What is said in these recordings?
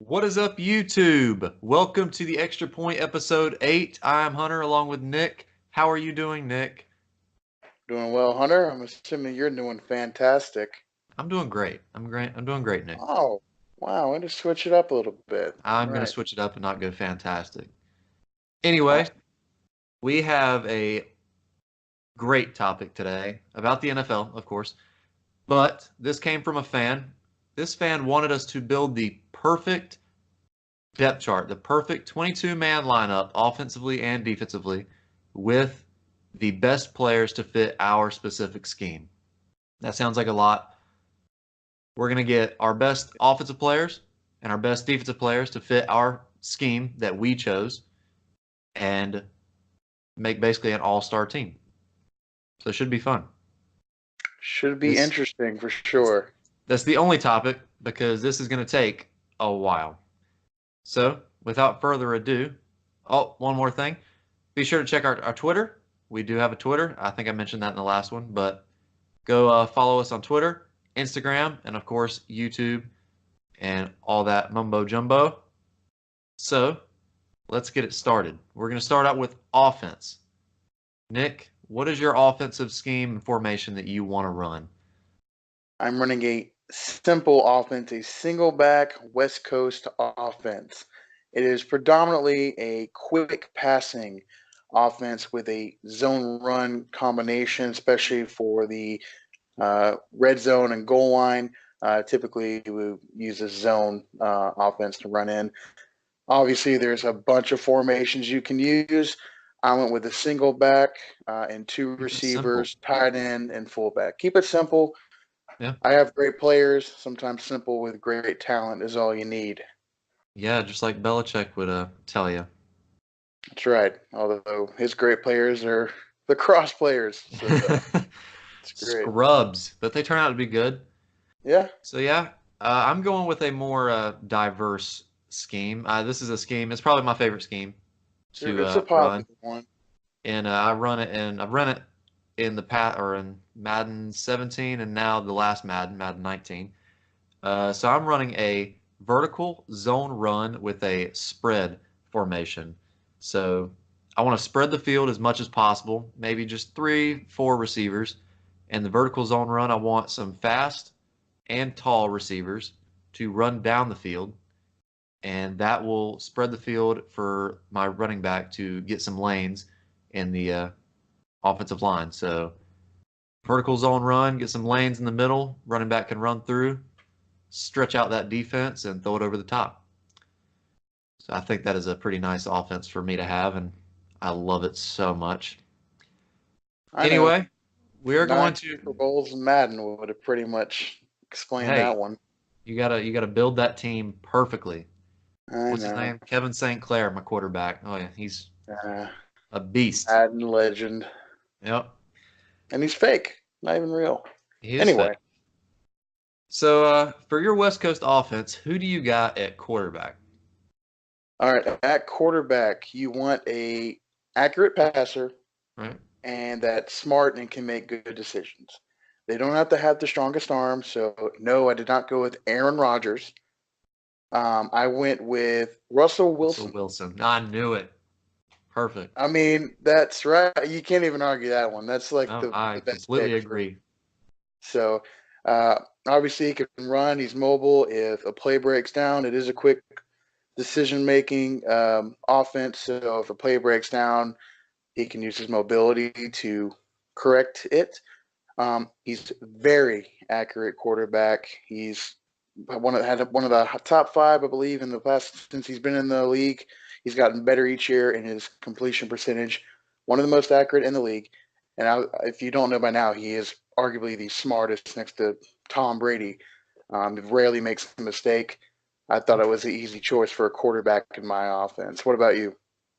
What is up, YouTube? Welcome to the Extra Point episode 8. I'm Hunter along with Nick. How are you doing, Nick? Doing well, Hunter. I'm assuming you're doing fantastic. I'm doing great. I'm great. I'm doing great, Nick. Oh, wow. Way to switch it up a little bit. All I'm going to right. switch it up and not go fantastic. Anyway, Awesome. we have a great topic today about the NFL, of course, but this came from a fan. This fan wanted us to build the perfect depth chart, the perfect 22-man lineup, offensively and defensively, with the best players to fit our specific scheme. That sounds like a lot. We're going to get our best offensive players and our best defensive players to fit our scheme that we chose and make basically an all-star team. So it should be fun. Should be This interesting for sure. That's the only topic because this is going to take a while. So, without further ado, one more thing. Be sure to check our Twitter. We do have a Twitter. I think I mentioned that in the last one, but go follow us on Twitter, Instagram, and of course, YouTube and all that mumbo jumbo. So, let's get it started. We're going to start out with offense. Nick, what is your offensive scheme and formation that you want to run? I'm running a simple offense, a single back West Coast offense. It is predominantly a quick passing offense with a zone run combination, especially for the red zone and goal line. Typically, we use a zone offense to run in. Obviously, there's a bunch of formations you can use. I went with a single back and two Keep it simple. receivers, tight end, and fullback. Keep it simple. Yeah. I have great players. Sometimes simple with great talent is all you need. Yeah, just like Belichick would tell you. That's right. Although his great players are the cross players. So it's great. Scrubs, but they turn out to be good. Yeah. So yeah, I'm going with a more diverse scheme. This is a scheme. It's probably my favorite scheme to It's a run, popular one. and I've run it in the pat or in Madden 17, and now the last Madden 19. So I'm running a vertical zone run with a spread formation. So I want to spread the field as much as possible, maybe just 3, 4 receivers. And the vertical zone run, I want some fast and tall receivers to run down the field. And that will spread the field for my running back to get some lanes in the offensive line. So vertical zone run, get some lanes in the middle, running back can run through, stretch out that defense and throw it over the top. So I think that is a pretty nice offense for me to have, and I love it so much. I know. Anyway, we are going 9 Super to. Bowls in Madden would have pretty much explained Hey, that one. you gotta build that team perfectly. I What's his know. name? Kevin St. Clair, my quarterback. Oh yeah, he's Uh, a beast. Madden legend. Yep, And he's fake, not even real. he is Anyway, fake. So for your West Coast offense, who do you got at quarterback? all right, at quarterback, you want a accurate passer Right. and that's smart and can make good decisions. They don't have to have the strongest arm, so no, I did not go with Aaron Rodgers. I went with Russell Russell Wilson. Wilson. I knew it. Perfect. I mean, that's right. You can't even argue that one. That's like No, the I best completely pick for agree. so obviously he can run. He's mobile. If a play breaks down, it is a quick decision making offense. So if a play breaks down, he can use his mobility to correct it. He's very accurate quarterback. He's had one of the top five, I believe, in the past since he's been in the league. He's gotten better each year in his completion percentage. One of the most accurate in the league. And if you don't know by now, he is arguably the smartest next to Tom Brady. He rarely makes a mistake. I thought it was an easy choice for a quarterback in my offense. What about you?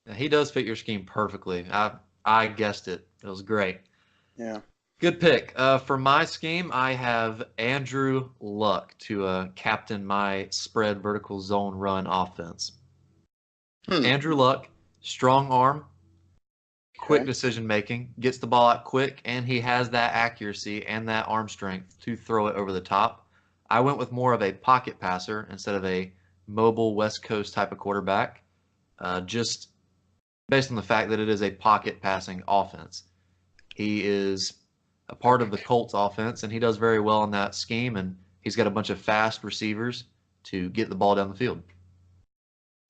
Now, he does fit your scheme perfectly. I guessed it. It was great. Yeah. Good pick. For my scheme, I have Andrew Luck to captain my spread vertical zone run offense. Hmm. Andrew Luck, strong arm, quick Okay. decision making, gets the ball out quick, and he has that accuracy and that arm strength to throw it over the top. I went with more of a pocket passer instead of a mobile West Coast type of quarterback, just based on the fact that it is a pocket passing offense. He is a part of the Colts offense, and he does very well in that scheme, and he's got a bunch of fast receivers to get the ball down the field.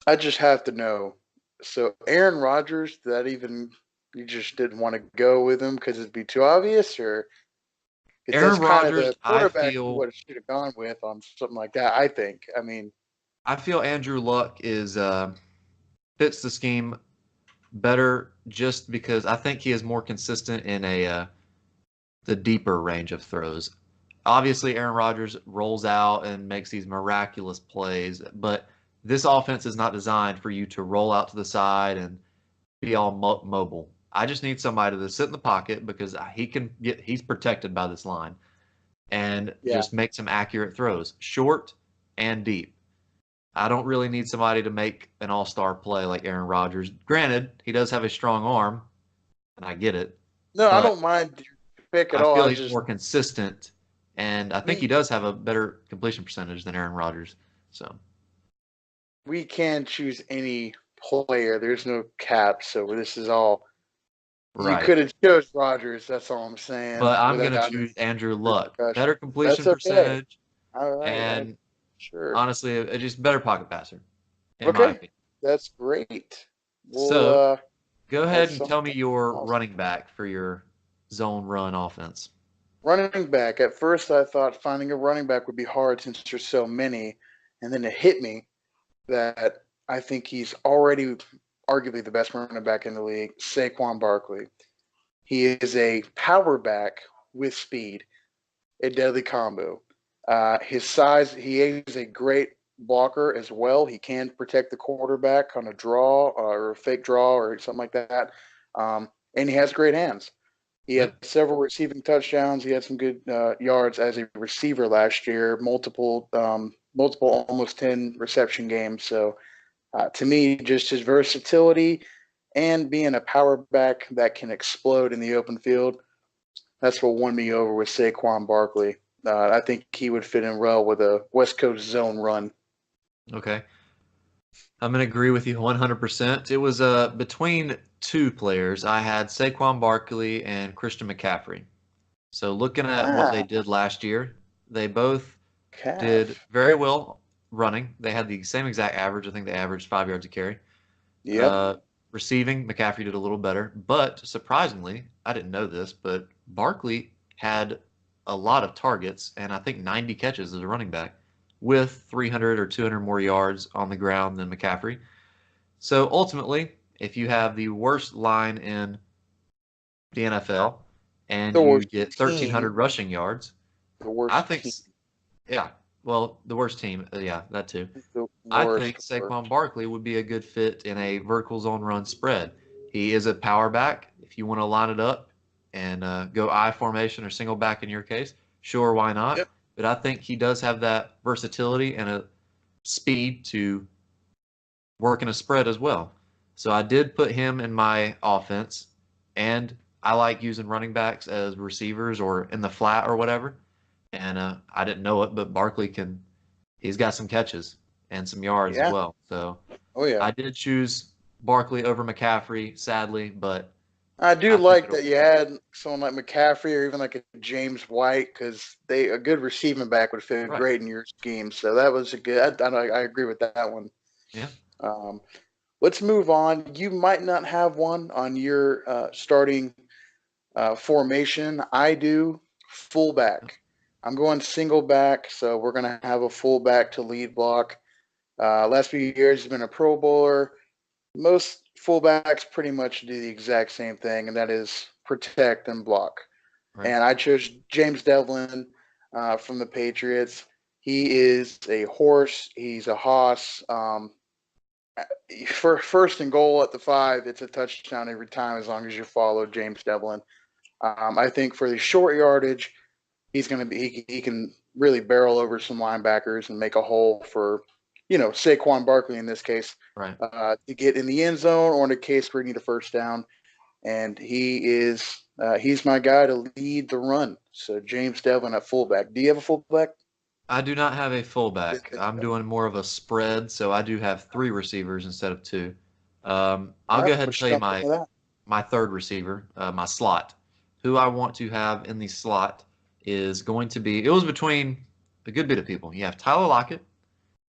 I just have to know. So Aaron Rodgers, that even you just didn't want to go with him because it'd be too obvious, or because that's Aaron kind of Rodgers, the quarterback you would have should have gone with on something like that. I think. I mean, I feel Andrew Luck is fits the scheme better just because I think he is more consistent in a the deeper range of throws. Obviously, Aaron Rodgers rolls out and makes these miraculous plays, but this offense is not designed for you to roll out to the side and be all mobile. I just need somebody to sit in the pocket because he's protected by this line and yeah. just make some accurate throws, short and deep. I don't really need somebody to make an all-star play like Aaron Rodgers. Granted, he does have a strong arm, and I get it, No, I but don't mind your pick at I all. feel I he's just more consistent, and I think he we does have a better completion percentage than Aaron Rodgers. So, we can choose any player. There's no cap, so this is all. You right. could have chose Rodgers. That's all I'm saying. But I'm going to Without any choose Andrew Luck. repercussion. Better That's completion okay. percentage, All right. and Sure. honestly, just better pocket passer, in my Okay. opinion. That's great. We'll So, go have ahead and tell me something your else. running back for your zone run offense. Running back. At first, I thought finding a running back would be hard since there's so many, and then it hit me that I think he's already arguably the best running back in the league, Saquon Barkley. He is a power back with speed, a deadly combo. His size, he is a great blocker as well. He can protect the quarterback on a draw or a fake draw or something like that. And he has great hands. He had Yep. several receiving touchdowns. He had some good yards as a receiver last year, multiple almost 10 reception games. So to me, just his versatility and being a power back that can explode in the open field, that's what won me over with Saquon Barkley. I think he would fit in well with a West Coast zone run. Okay. I'm going to agree with you 100%. It was between two players. I had Saquon Barkley and Christian McCaffrey. So looking at what they Ah, did last year, they both did calf. very well running. They had the same exact average. I think they averaged 5 yards a carry. Yep. Uh, Receiving, McCaffrey did a little better. But surprisingly, I didn't know this, but Barkley had a lot of targets and I think 90 catches as a running back with 300 or 200 more yards on the ground than McCaffrey. So ultimately, if you have the worst line in the NFL and The you worst get team. 1,300 rushing yards, The I worst think, team. yeah, well, the worst team, yeah, that too. The I think worst. Saquon Barkley would be a good fit in a vertical zone run spread. He is a power back. If you want to line it up and go I formation or single back in your case, sure, why not? Yep. But I think he does have that versatility and a speed to work in a spread as well. So I did put him in my offense, and I like using running backs as receivers or in the flat or whatever. And I didn't know it, but Barkley can. He's got some catches and some yards as Yeah. well. So Oh yeah. I did choose Barkley over McCaffrey, sadly, but I do I think like it'll that you had someone like McCaffrey or even like a James White because they a good receiving back would fit right. great in your scheme. So that was a good. I agree with that one. Yeah. Um, let's move on. You might not have one on your starting formation. I do fullback. I'm going single back, so we're going to have a fullback to lead block. Last few years, he's been a Pro Bowler. Most fullbacks pretty much do the exact same thing, and that is protect and block. Right. And I chose James Devlin from the Patriots. He is a horse. He's a hoss. For first and goal at the 5, it's a touchdown every time as long as you follow James Devlin. I think for the short yardage, he's going to be he can really barrel over some linebackers and make a hole for Saquon Barkley in this case Right. to get in the end zone or in a case where you need a first down. And he's my guy to lead the run. So James Devlin at fullback. Do you have a fullback? I do not have a Good fullback. pick, I'm though. doing more of a spread, so I do have three receivers instead of two. All I'll go right, ahead and let's tell you jump my into that. my third receiver, my slot. Who I want to have in the slot is going to be. It was between a good bit of people. You have Tyler Lockett,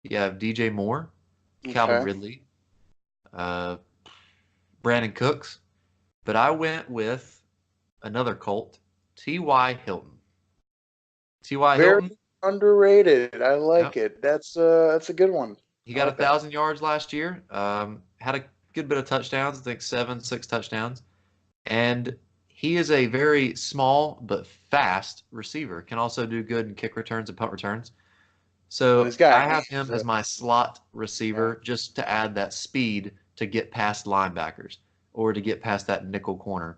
you have DJ Moore, Calvin Okay. Ridley, uh, Brandon Cooks, but I went with another Colt, T.Y. Hilton. T.Y. Very Hilton. underrated. I like Yep. it. That's a good one. He I got a like that. thousand yards last year. Had a good bit of touchdowns. I think seven, six touchdowns. And he is a very small but fast receiver. Can also do good in kick returns and punt returns. Well, So he's got I have hands. him as my slot Yeah. receiver just to add that speed to get past linebackers or to get past that nickel corner.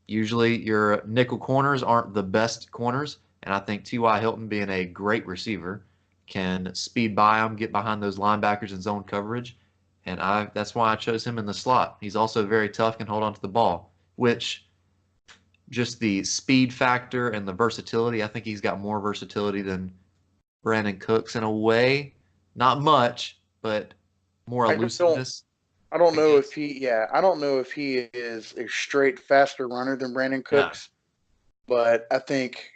Usually your nickel corners aren't the best corners, and I think T.Y. Hilton, being a great receiver, can speed by them, get behind those linebackers in zone coverage, and I that's why I chose him in the slot. He's also very tough, can hold on to the ball, which just the speed factor and the versatility. I think he's got more versatility than Brandon Cooks in a way. Not much, but more I don't elusiveness, I don't I know if guess. I don't know if he is a straight faster runner than Brandon No. Cooks, but I think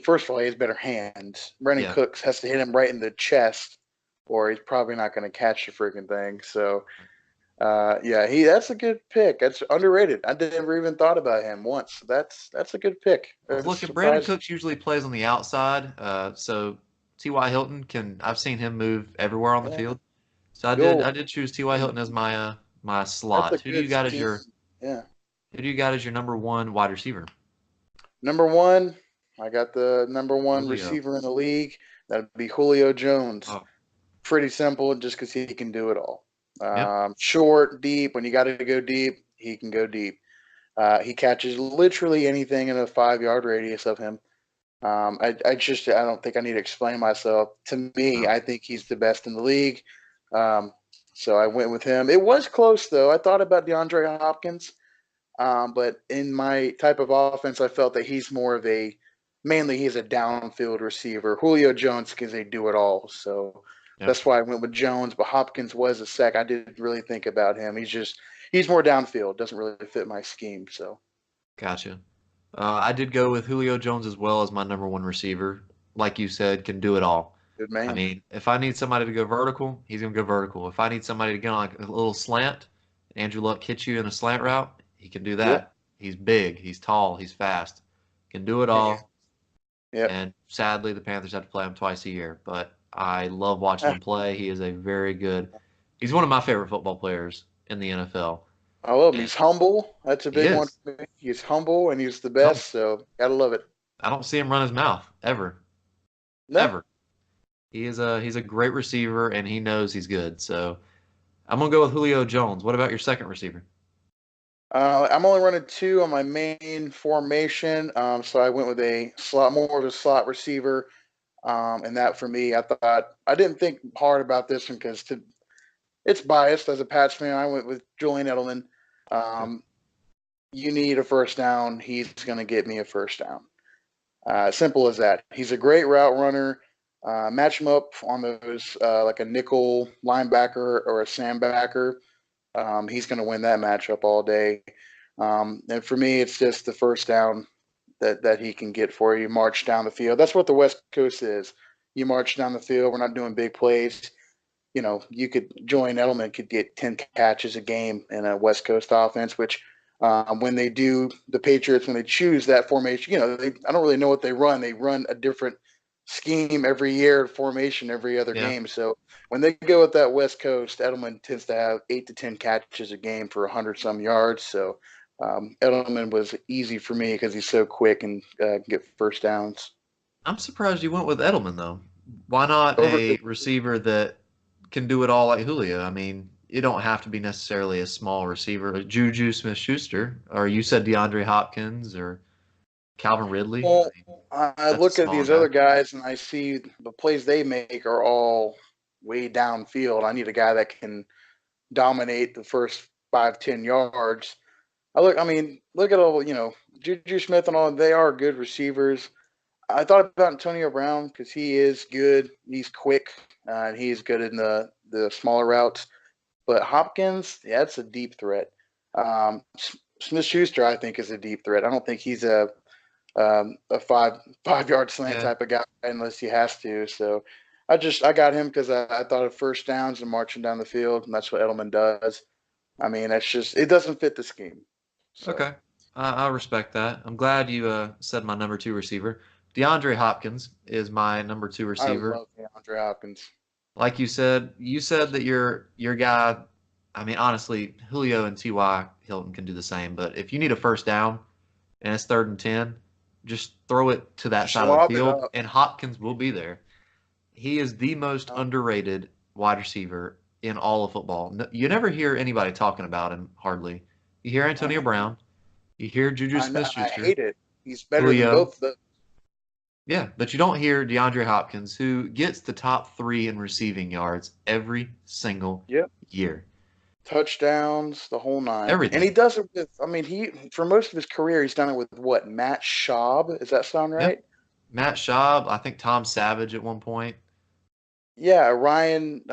first of all, he has better hands. Brandon Yeah. Cooks has to hit him right in the chest, or he's probably not going to catch the freaking thing. So, yeah, that's a good pick. That's underrated. I never even thought about him once. That's a good pick. I was That's looking. Brandon surprising. Cooks usually plays on the outside, so T.Y. Hilton can. I've seen him move everywhere on the Yeah, field. So I did. go. I did choose T.Y. Hilton as my my That's a slot. Who do you good got as scheme. your Yeah. Who do you got as your number one wide receiver? Number one, I got the number one Julio. receiver in the league. That'd be Julio Jones. Oh, Pretty simple, just because he can do it all. yep. Short, deep. When you got to go deep, he can go deep. He catches literally anything in a 5 yard radius of him. I don't think I need to explain myself. To me, No. I think he's the best in the league. Um, so I went with him. It was close though. I thought about DeAndre Hopkins, but in my type of offense, I felt that mainly he's a downfield receiver. Julio Jones because they do it all. So Yep. that's why I went with Jones. But Hopkins was a sec. I didn't really think about him. He's more downfield. Doesn't really fit my scheme. So Gotcha. I did go with Julio Jones as well as my number one receiver. Like you said, can do it all. good I man. mean, if I need somebody to go vertical, he's gonna go vertical. If I need somebody to get on like a little slant, Andrew Luck hits you in a slant route, he can do Yep. that. He's big, he's tall, he's fast, can do it And, all. yep. And sadly, the Panthers have to play him twice a year. But I love watching him play. He is a very good. He's one of my favorite football players in the NFL, I love him. and He's humble. That's a he big one is. for me. He's humble and he's the Humble. best. So gotta love it. I don't see him run his mouth ever, No, ever. He's a great receiver, and he knows he's good. So I'm gonna go with Julio Jones. What about your second receiver? I'm only running two on my main formation. So I went with more of a slot receiver. And that for me, I didn't think hard about this one because it's biased as a Pats fan. I went with Julian Edelman. Okay. Um, you need a first down. He's going to get me a first down. Simple as that. He's a great route runner. Match him up on those like a nickel linebacker or a sandbacker. He's going to win that matchup all day. And for me, it's just the first down that he can get for you. March down the field. That's what the West Coast is. You march down the field. We're not doing big plays. You could join Edelman could get 10 catches a game in a West Coast offense, which when they do the Patriots, when they choose that formation, I don't really know what they run. They run a different scheme every year, formation every other Yeah, game. So when they go with that West Coast, Edelman tends to have 8 to 10 catches a game for 100 some yards. So Edelman was easy for me because he's so quick and can get first downs. I'm surprised you went with Edelman though. Why not Over a receiver that can do it all like Julio? I mean, you don't have to be necessarily a small receiver. Like Juju Smith-Schuster, or you said DeAndre Hopkins or Calvin Ridley. I Well, mean, I that's a look at smaller these guy. other guys and I see the plays they make are all way downfield. I need a guy that can dominate the first 5, 10 yards. I mean, look at all, Juju Smith and all, they are good receivers. I thought about Antonio Brown because he is good. He's quick, and he's good in the smaller routes. But Hopkins, yeah, it's a deep threat. Smith Schuster, I think, is a deep threat. I don't think he's a five yard slant Yeah. type of guy unless he has to. So I got him because I thought of first downs and marching down the field, and that's what Edelman does. I mean, that's just it doesn't fit the scheme. So Okay. I respect that. I'm glad you said my number two receiver. DeAndre Hopkins is my number two I receiver. love DeAndre Hopkins. Like you said that your guy. I mean, honestly, Julio and T.Y. Hilton can do the same. But if you need a first down and it's 3rd and 10, just throw it to that Just side of the lob it field, up. and Hopkins will be there. He is the most You underrated wide receiver in all of football. You never hear anybody talking about him hardly. You hear know? Antonio Brown, you hear Juju I Smith-Schuster, hate it. He's better than Julio. both of them. Yeah, but you don't hear DeAndre Hopkins, who gets the top 3 in receiving yards every single Yep. year. Touchdowns, the whole nine. And he Everything. does it with, I mean, he, for most of his career, he's done it with what, Matt Schaub? Does that sound Yep. right? Matt Schaub, I think Tom Savage at one point. Yeah, Ryan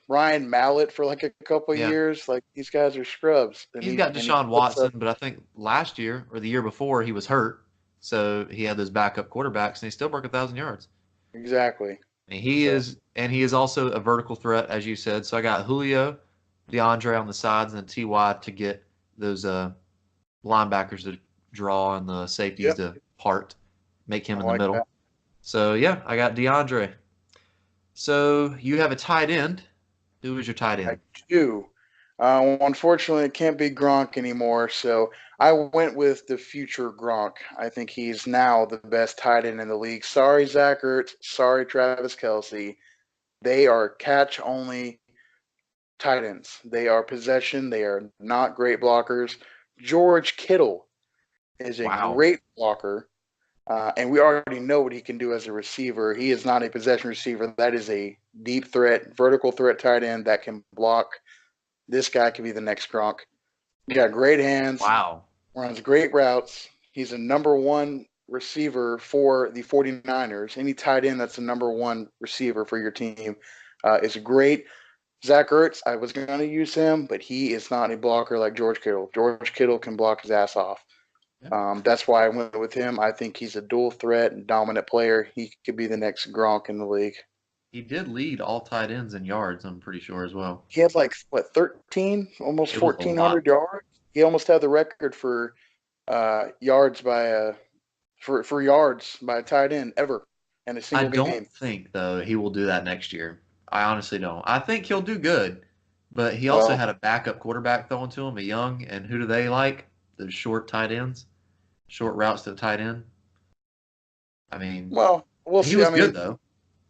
Mallett for like a couple of Yeah. years. Like these guys are scrubs. He's got And he Deshaun puts up Watson, but I think last year or the year before he was hurt. So he had those backup quarterbacks and he still broke 1,000 yards. exactly. And So he is also a vertical threat, as you said. So I got Julio, DeAndre on the sides, and then Ty to get those linebackers to draw and the safeties yep, to part, make him I in the like that. middle. So yeah, I got DeAndre. So you have a tight end. Who is your tight I end? do. Unfortunately, it can't be Gronk anymore, so I went with the future Gronk. I think he's now the best tight end in the league. Sorry, Zach Ertz. Sorry, Travis Kelsey. They are catch only tight ends. They are possession. They are not great blockers. George Kittle is a Wow. great blocker, and we already know what he can do as a receiver. He is not a possession receiver. That is a deep threat, vertical threat tight end that can block. This guy could be the next Gronk. He got great hands, Wow. runs great routes. He's a number one receiver for the 49ers. Any tight end that's a number one receiver for your team is great. Zach Ertz, I was going to use him, but he is not a blocker like George Kittle. George Kittle can block his ass off. Yeah. That's why I went with him. I think he's a dual threat and dominant player. He could be the next Gronk in the league. He did lead all tight ends in yards, I'm pretty sure as well. He had like what 13, almost It was a lot. 1,400 yards. He almost had the record for yards by for yards by a tight end ever in a I single don't game. think though he will do that next year. I honestly don't. I think he'll do good, but he also Well, had a backup quarterback throwing to him, a young, and who do they like? Those short tight ends, short routes to the tight end. I mean, we'll he see. was I good mean, though.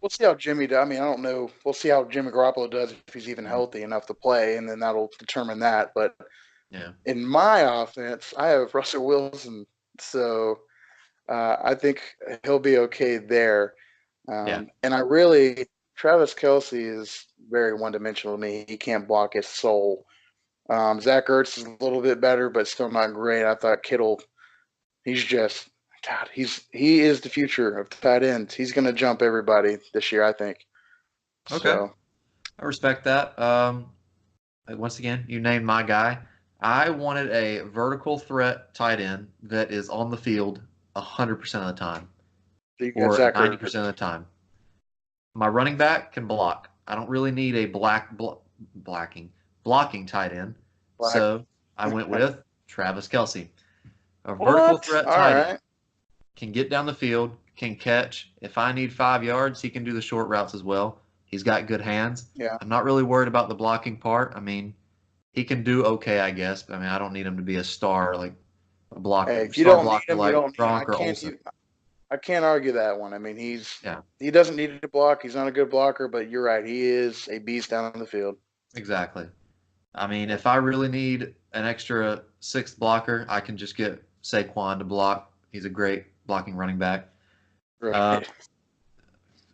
we'll see how Jimmy does. I mean, I don't know. We'll see how Jimmy Garoppolo does if he's even Mhm. healthy enough to play, and then that'll determine that. But Yeah, in my offense, I have Russell Wilson, so I think he'll be okay there. yeah. And I really, Travis Kelsey is very one dimensional to me. He can't block his soul. Zach Ertz is a little bit better, but still not great. I thought Kittle, he's just God. He is the future of tight ends. He's going to jump everybody this year, I think. Okay, So I respect that. Once again, you named my guy. I wanted a vertical threat tight end that is on the field 100% of the time, you got or Zach 90% Ertz. of the time. My running back can block. I don't really need a blocking tight end. Black. So I went with Travis Kelsey. A vertical What? threat All tight end right. can get down the field, can catch. If I need 5 yards, he can do the short routes as well. He's got good hands. Yeah. I'm not really worried about the blocking part. I mean, he can do okay, I guess. But I mean, I don't need him to be a star like a Hey, blocker, if you star don't need blocker him, you like don't need him. Gronk or Olsen. I can't argue that one. I mean, Yeah, he doesn't need to block. He's not a good blocker, but you're right. He is a beast down the field. exactly. I mean, if I really need an extra sixth blocker, I can just get Saquon to block. He's a great blocking running back. Uh, Right.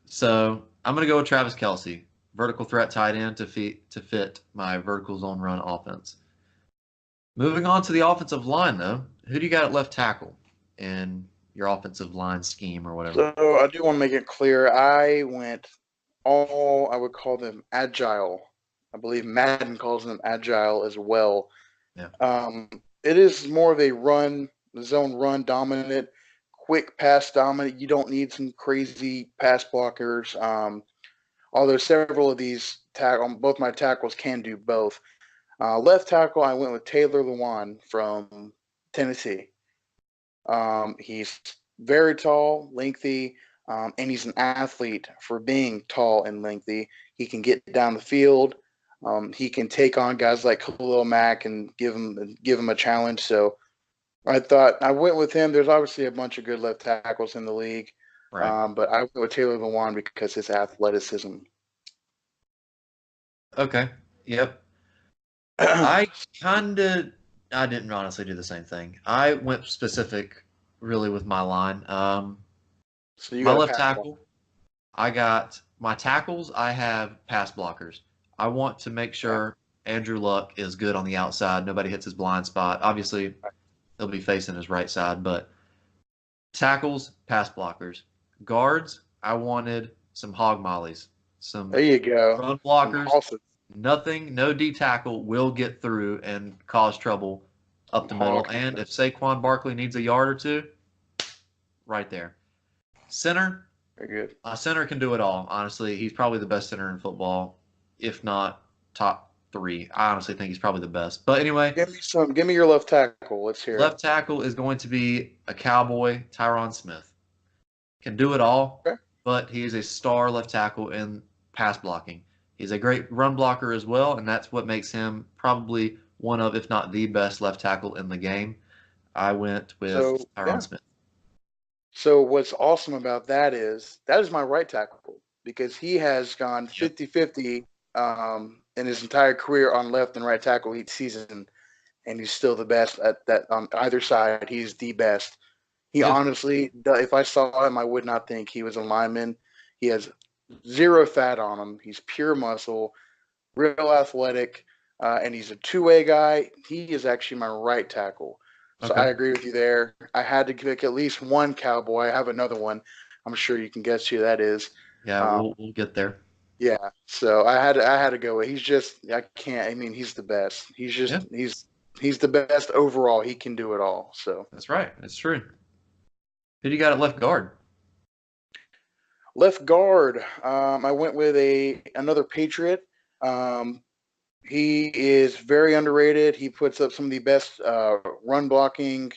so I'm going to go with Travis Kelsey, vertical threat tight end to fit my vertical zone run offense. Moving on to the offensive line, though, who do you got at left tackle in your offensive line scheme or whatever. So I do want to make it clear. I went all, I would call them agile. I believe Madden calls them agile as well. Yeah. It is more of a zone run dominant, quick pass dominant. You don't need some crazy pass blockers. Although several of these both my tackles can do both. Left tackle, I went with Taylor Lewan from Tennessee. He's very tall, lengthy, and he's an athlete for being tall and lengthy. He can get down the field. He can take on guys like Khalil Mack and give him a challenge. So I thought I went with him. There's obviously a bunch of good left tackles in the league, Right. but I went with Taylor Lewan because his athleticism. Okay. Yep. I didn't honestly do the same thing. I went specific really with my line. So you My got a left pass block. tackle, I got my tackles, I have pass blockers. I want to make sure Andrew Luck is good on the outside. Nobody hits his blind spot. Obviously, he'll be facing his right side, but tackles, pass blockers. Guards, I wanted some hog mollies, some There you go. run Some blockers. hosses. Nothing, no D tackle will get through and cause trouble up the middle. Hog. And if Saquon Barkley needs a yard or two, right there. Center, Very good. center can do it all. Honestly, he's probably the best center in football, if not top three. I honestly think he's probably the best. But anyway, Give me your left tackle. Let's hear left it. tackle is going to be a Cowboy, Tyron Smith. Can do it all, Okay. but he is a star left tackle in pass blocking. He's a great run blocker as well, and that's what makes him probably one of, if not the best left tackle in the game. I went with So Tyron yeah. Smith. So what's awesome about that is my right tackle because he has gone Yep. 50-50 in his entire career on left and right tackle each season, and he's still the best at that on either side. He's the best. He Yeah. honestly, if I saw him, I would not think he was a lineman. He has zero fat on him. He's pure muscle, real athletic, and he's a two-way guy. He is actually my right tackle. So Okay. I agree with you there. I had to pick at least one Cowboy. I have another one. I'm sure you can guess who that is. Yeah, we'll get there. Yeah. So I had to go with. He's just I can't. I mean, he's the best. Yeah, He's the best overall. He can do it all. So that's right. That's true. Who do you got at left guard? left guard. I went with another Patriot. Um, he is very underrated. He puts up some of the best run blocking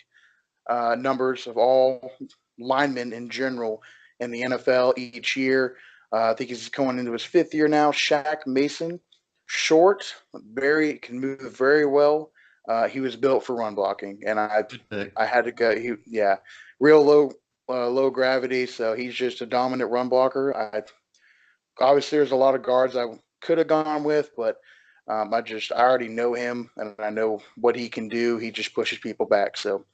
numbers of all linemen in general in the NFL each year. I think he's going into his fifth year now. Shaq Mason, short, can move very well. He was built for run blocking, and Good pick. I had to go. Real low gravity, so he's just a dominant run blocker. Obviously there's a lot of guards I could have gone with, but I already know him and I know what he can do. He just pushes people back. So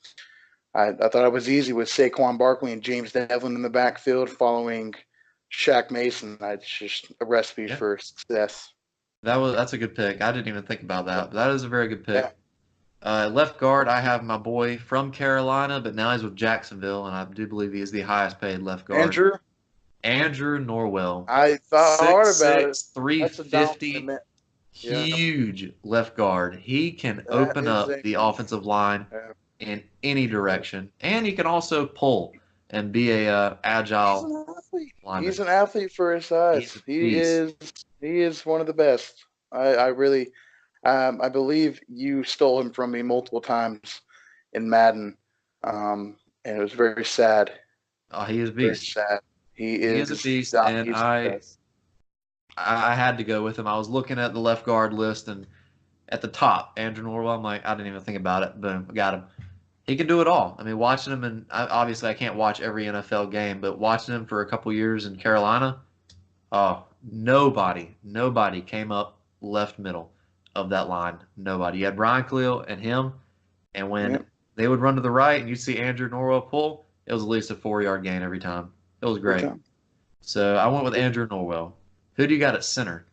I thought it was easy with Saquon Barkley and James Devlin in the backfield following Shaq Mason. It's just a recipe Yeah, for success. that's a good pick. I didn't even think about that, but that is a very good Yeah. pick. Left guard, I have my boy from Carolina, but now he's with Jacksonville, and I do believe he is the highest paid left guard. Andrew Norwell, I thought hard about it. 6'6", That's a dominant 350, Yeah. huge left guard. He can That open is up a the offensive line yeah. in any direction, and he can also pull and be a agile He's an athlete. lineman. He's an athlete for his He's size. a He beast. is one of the best. I really I believe you stole him from me multiple times in Madden, and it was very sad. Oh, he is a Very beast. sad. He is a beast, and He's the best. I had to go with him. I was looking at the left guard list, and at the top, Andrew Norwell. I'm like, I didn't even think about it. Boom, I got him. He can do it all. I mean, watching him, and obviously I can't watch every NFL game, but watching him for a couple years in Carolina, oh, nobody came up left middle of that line. Nobody. You had Brian Cleo and him, and when Yep. they would run to the right and you see Andrew Norwell pull, it was at least a 4-yard gain every time. It was Every great. time. So I went with Andrew Norwell. Who do you got at center?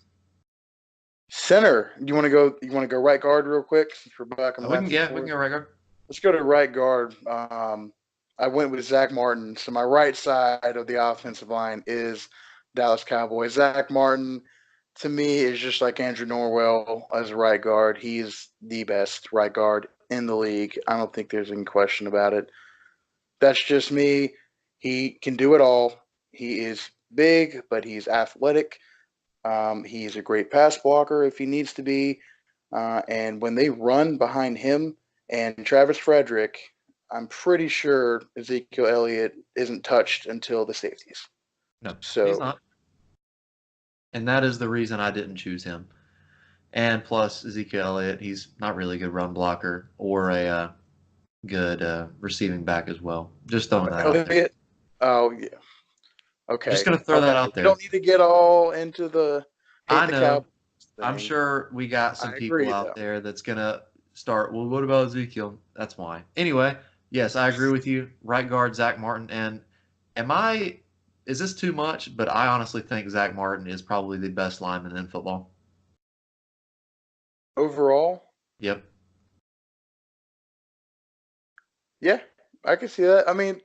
Center. You want to go? You want to go right guard real quick? Since we're back and We can back and we can forth. go right guard. Let's go to right guard. I went with Zach Martin. So my right side of the offensive line is Dallas Cowboys. Zach Martin, to me, is just like Andrew Norwell as a right guard. He's the best right guard in the league. I don't think there's any question about it. That's just me. He can do it all. He is big, but he's athletic. He's a great pass blocker if he needs to be. And when they run behind him and Travis Frederick, I'm pretty sure Ezekiel Elliott isn't touched until the safeties. No, he's So not. And that is the reason I didn't choose him. And plus, Ezekiel Elliott, he's not really a good run blocker or a good receiving back as well. Just throwing that out there. Elliott, oh yeah, Just okay, going to throw all that right. out We there. don't need to get all into the I hate the know. Cowboys I'm thing. sure we got some I people agree out though. there that's going to start, well, what about Ezekiel? That's why. Anyway, yes, I agree with you. Right guard, Zach Martin. And am I, is this too much? But I honestly think Zach Martin is probably the best lineman in football. Overall, Yep. yeah, I can see that. I mean,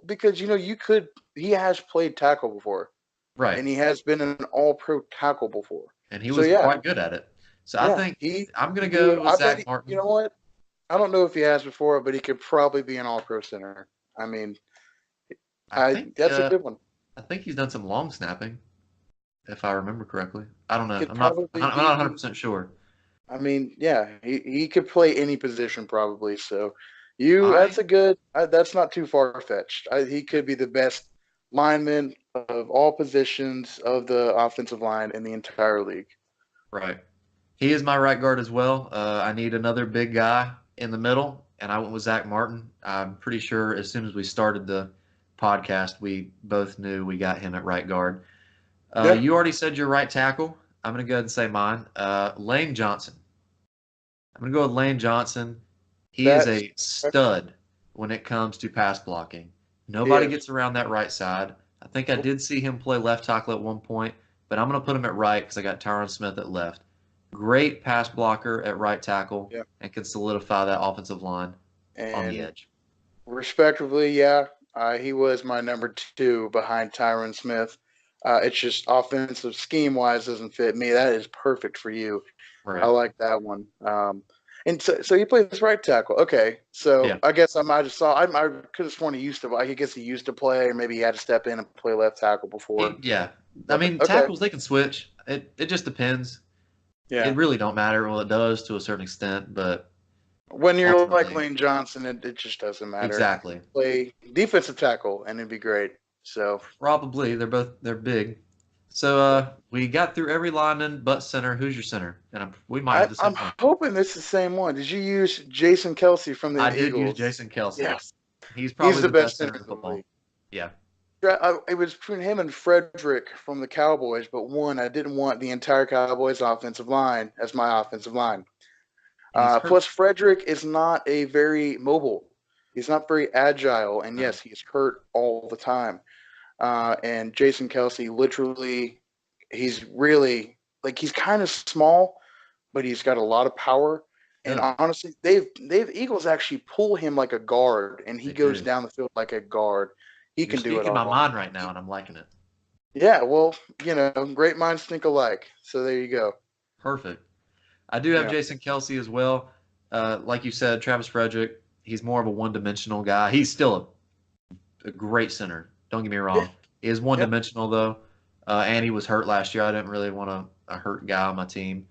because you could. He has played tackle before, Right. and he has been an All-Pro tackle before. And he So was yeah, quite good at it. So I yeah, think he I'm going can to do it. go with I bet. Zach You Martin. know what? I don't know if he has before, but he could probably be an All-Pro center. I mean, I think that's a good one. I think he's done some long snapping, if I remember correctly. I don't know. Could probably I'm not be. 100% sure. I mean, yeah, he could play any position probably. So, that's I a good. That's not too far fetched. He could be the best lineman of all positions of the offensive line in the entire league. right. He is my right guard as well. I need another big guy in the middle, and I went with Zach Martin. I'm pretty sure as soon as we started the podcast, we both knew we got him at right guard. Yeah, You already said your right tackle. I'm going to go ahead and say mine. Lane Johnson. I'm going to go with Lane Johnson. He is that's a stud when it comes to pass blocking. he Nobody is. gets around that right side. I think I did see him play left tackle at one point, but I'm going to put him at right because I got Tyron Smith at left. Great pass blocker at right tackle Yeah, and can solidify that offensive line on the and edge. respectively, yeah, he was my number two behind Tyron Smith. It's just offensive scheme wise doesn't fit me. That is perfect for you. I Right. like that one. And so he plays right tackle. Okay, so Yeah. I guess I might have saw. I could have sworn he used to. I guess he used to play, or maybe he had to step in and play left tackle before. Yeah. I But mean, okay, tackles, they can switch. It just depends. yeah. It really don't matter. Well, it does to a certain extent, but When you're like ultimately, Lane Johnson, it just doesn't matter. exactly. Play defensive tackle, and it'd be great. So Probably. They're big. So yeah. we got through every lineman but center. Who's your center? And we might have the I'm same one. hoping it's the same one. Did you use Jason Kelsey from I the did use Eagles? Jason Kelsey. Yes, He's he's probably the the best best center center in in the league. football. Yeah. It was between him and Frederick from the Cowboys, but one, I didn't want the entire Cowboys offensive line as my offensive line. And he's hurt. Plus, Frederick is not a very mobile. He's not very agile, and No. yes, he's hurt all the time. And Jason Kelsey, literally, he's really like he's kind of small, but he's got a lot of power. And Yeah, honestly, they've Eagles actually pull him like a guard, and he they goes do. down the field like a guard. He You're can do it speaking my all. mind right now, and I'm liking it. Yeah, well, great minds think alike. So there you go. Perfect. I do have Yeah. Jason Kelsey as well. Like you said, Travis Frederick, he's more of a one-dimensional guy. He's still a great center. Don't get me Yeah. wrong. He is Yeah. one-dimensional, though, and he was hurt last year. I didn't really want a hurt guy on my team.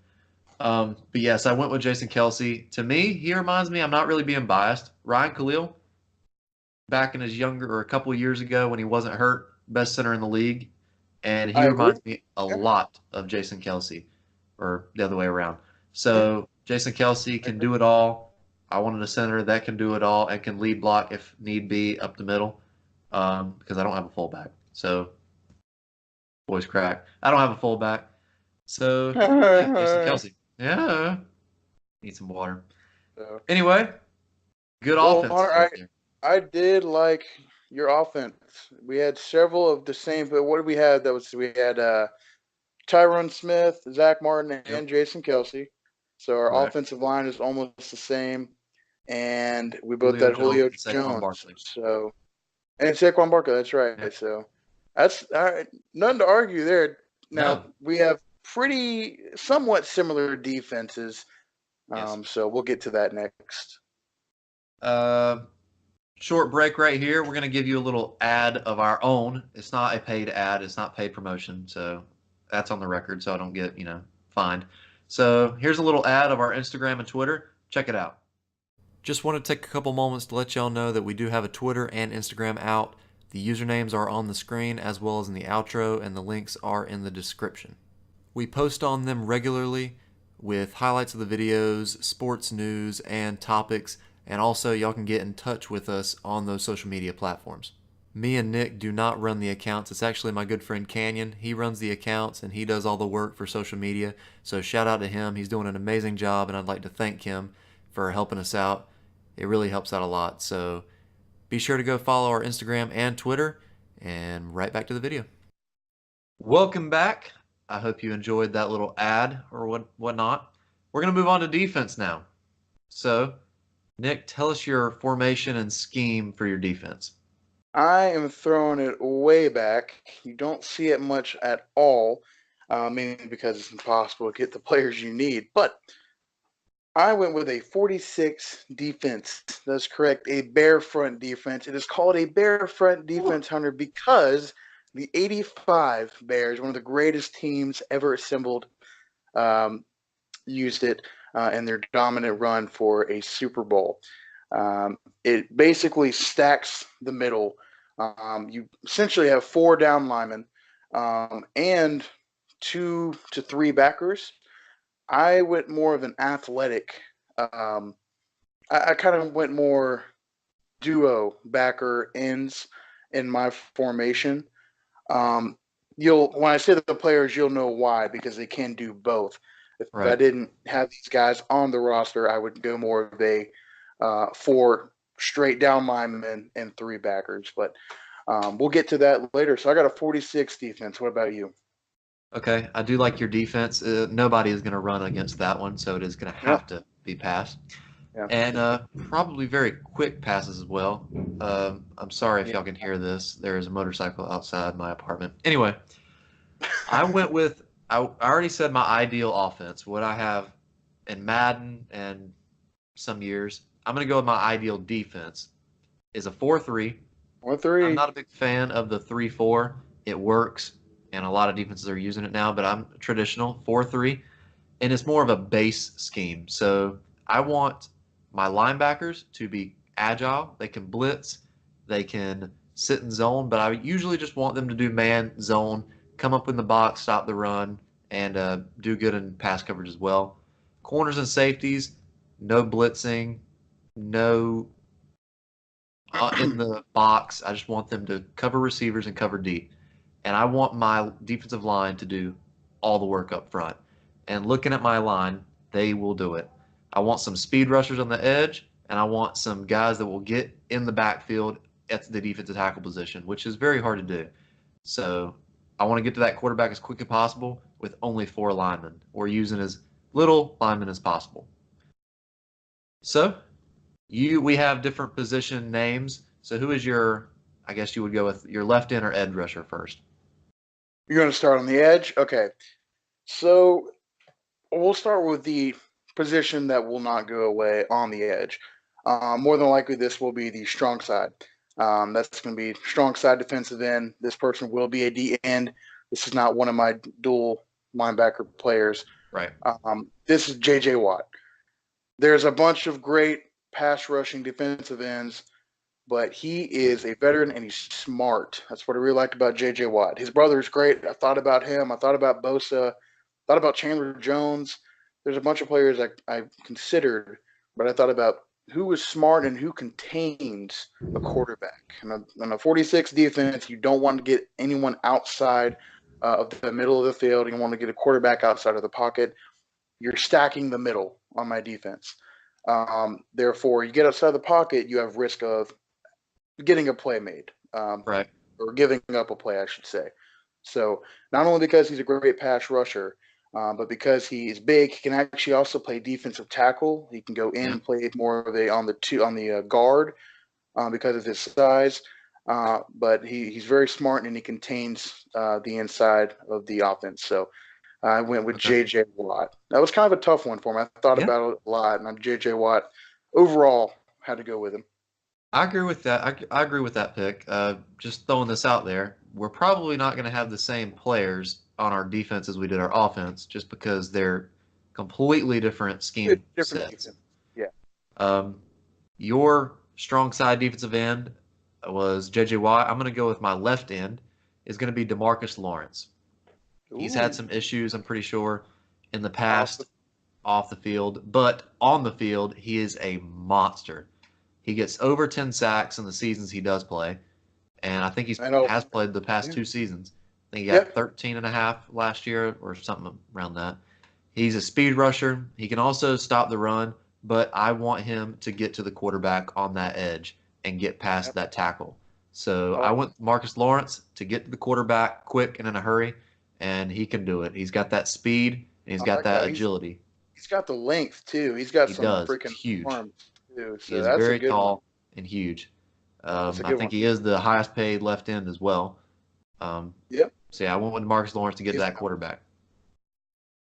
But yes, I went with Jason Kelsey. To me, he reminds me, I'm not really being biased. Ryan Khalil, back in his younger or a couple of years ago when he wasn't hurt, best center in the league. And he I agree. reminds me a Yeah. lot of Jason Kelsey, or the other way around. Yeah. So Jason Kelsey I can agree. do it all. I wanted a center that can do it all and can lead block if need be up the middle, because I don't have a fullback. So voice crack. I don't have a fullback. So yeah, Jason Kelsey. Yeah, need some water. So, Anyway, good well, Hunter, offenses right there. I did like your offense. We had several of the same, but what did we have? We had Tyron Smith, Zach Martin, Yep, and Jason Kelsey. So our correct. offensive line is almost the same. and we both Julio had Jones Julio and Saquon Jones. Barkley. So and Saquon Barkley, that's right. Yep. So that's all right. Nothing to argue there. Now No. we have pretty somewhat similar defenses. Yes. So we'll get to that next. Uh, Short break right here. We're going to give you a little ad of our own. It's not a paid ad. It's not paid promotion. So that's on the record so I don't get, fined. So here's a little ad of our Instagram and Twitter. Check it out. Just want to take a couple moments to let y'all know that we do have a Twitter and Instagram out. The usernames are on the screen as well as in the outro, and the links are in the description. We post on them regularly with highlights of the videos, sports news, and topics, and also y'all can get in touch with us on those social media platforms. Me and Nick do not run the accounts. It's actually my good friend Canyon. He runs the accounts and he does all the work for social media. So shout out to him. He's doing an amazing job, and I'd like to thank him for helping us out. It really helps out a lot. So be sure to go follow our Instagram and Twitter, and right back to the video. Welcome back. I hope you enjoyed that little ad or whatnot. We're going to move on to defense now. So, Nick, tell us your formation and scheme for your defense. I am throwing it way back. You don't see it much at all, mainly because it's impossible to get the players you need. But I went with a 46 defense. That's correct, a bear front defense. It is called a bear front defense, Hunter, because the 85 Bears, one of the greatest teams ever assembled, used it in their dominant run for a Super Bowl. It basically stacks the middle. You essentially have 4 down linemen and 2 to 3 backers. I went more of an athletic. I kind of went more duo backer ends in my formation. You'll when I say the players, you'll know why, because they can do both. If I Right. didn't have these guys on the roster, I would go more of a 4 straight down linemen and 3 backers. But we'll get to that later. So I got a 46 defense. What about you? Okay, I do like your defense. Nobody is going to run against that one, so it is going to Yeah, have to be passed. yeah, And probably very quick passes as well. I'm sorry if yeah. y'all can hear this. There is a motorcycle outside my apartment. Anyway, I went with, I already said my ideal offense, what I have in Madden and some years. I'm going to go with my ideal defense is a 4-3. One I'm three. not a big fan of the 3-4. It works, and a lot of defenses are using it now, but I'm traditional 4-3, and it's more of a base scheme. So I want my linebackers to be agile. They can blitz, they can sit in zone, but I usually just want them to do man zone, come up in the box, stop the run, and do good in pass coverage as well. Corners and safeties, no blitzing, no in the box. I just want them to cover receivers and cover deep. And I want my defensive line to do all the work up front. And looking at my line, they will do it. I want some speed rushers on the edge, and I want some guys that will get in the backfield at the defensive tackle position, which is very hard to do. So I want to get to that quarterback as quick as possible with only 4 linemen, or using as little linemen as possible. So we have different position names. So who is your? I guess you would go with your left end or edge rusher first. You're going to start on the edge? Okay. So we'll start with the position that will not go away on the edge. More than likely, this will be the strong side. That's going to be strong side defensive end. This person will be a D end. This is not one of my dual linebacker players. Right. This is J.J. Watt. There's a bunch of great pass rushing defensive ends, but he is a veteran and he's smart. That's what I really liked about J.J. Watt. His brother is great. I thought about him. I thought about Bosa. Thought about Chandler Jones. There's a bunch of players I considered, but I thought about who is smart and who contains a quarterback. And on a 46 defense, you don't want to get anyone outside of the middle of the field. You want to get a quarterback outside of the pocket. You're stacking the middle on my defense. Therefore, you get outside the pocket, you have risk of getting a play made, Right. or giving up a play, I should say. So not only because he's a great pass rusher, But because he is big, he can actually also play defensive tackle. He can go in Yeah. and play more of a on the guard because of his size. But he's very smart and he contains the inside of the offense. So I went with Okay. J.J. Watt. That was kind of a tough one for me. I thought Yeah. about it a lot, and I'm J.J. Watt overall had to go with him. I agree with that. I agree with that pick. Just throwing this out there, we're probably not going to have the same players on our defense as we did our offense, just because they're completely different scheme Different sets. defense. Yeah. Um, your strong side defensive end was J.J. Watt. I'm going to go with my left end is going to be Demarcus Lawrence. He's had Ooh. some issues, I'm pretty sure, in the Off the, past off the field, but on the field, he is a monster. He gets over 10 sacks in the seasons he does play, and I think he's I know. has played the past Yeah. 2 seasons. I think he got Yep. 13 and a half last year or something around that. He's a speed rusher. He can also stop the run, but I want him to get to the quarterback on that edge and get past Yep. that tackle. So I I like want Marcus Lawrence to get to the quarterback quick and in a hurry, and he can do it. He's got that speed and he's I got like that that. agility. He's got the length too. He's got He some does. He's freaking huge. arms too. He So is that's a very good one. tall and huge. That's a I good think one. he is the highest paid left end as well. Um, Yep. so yeah, I went with Marcus Lawrence to get to He's, that quarterback.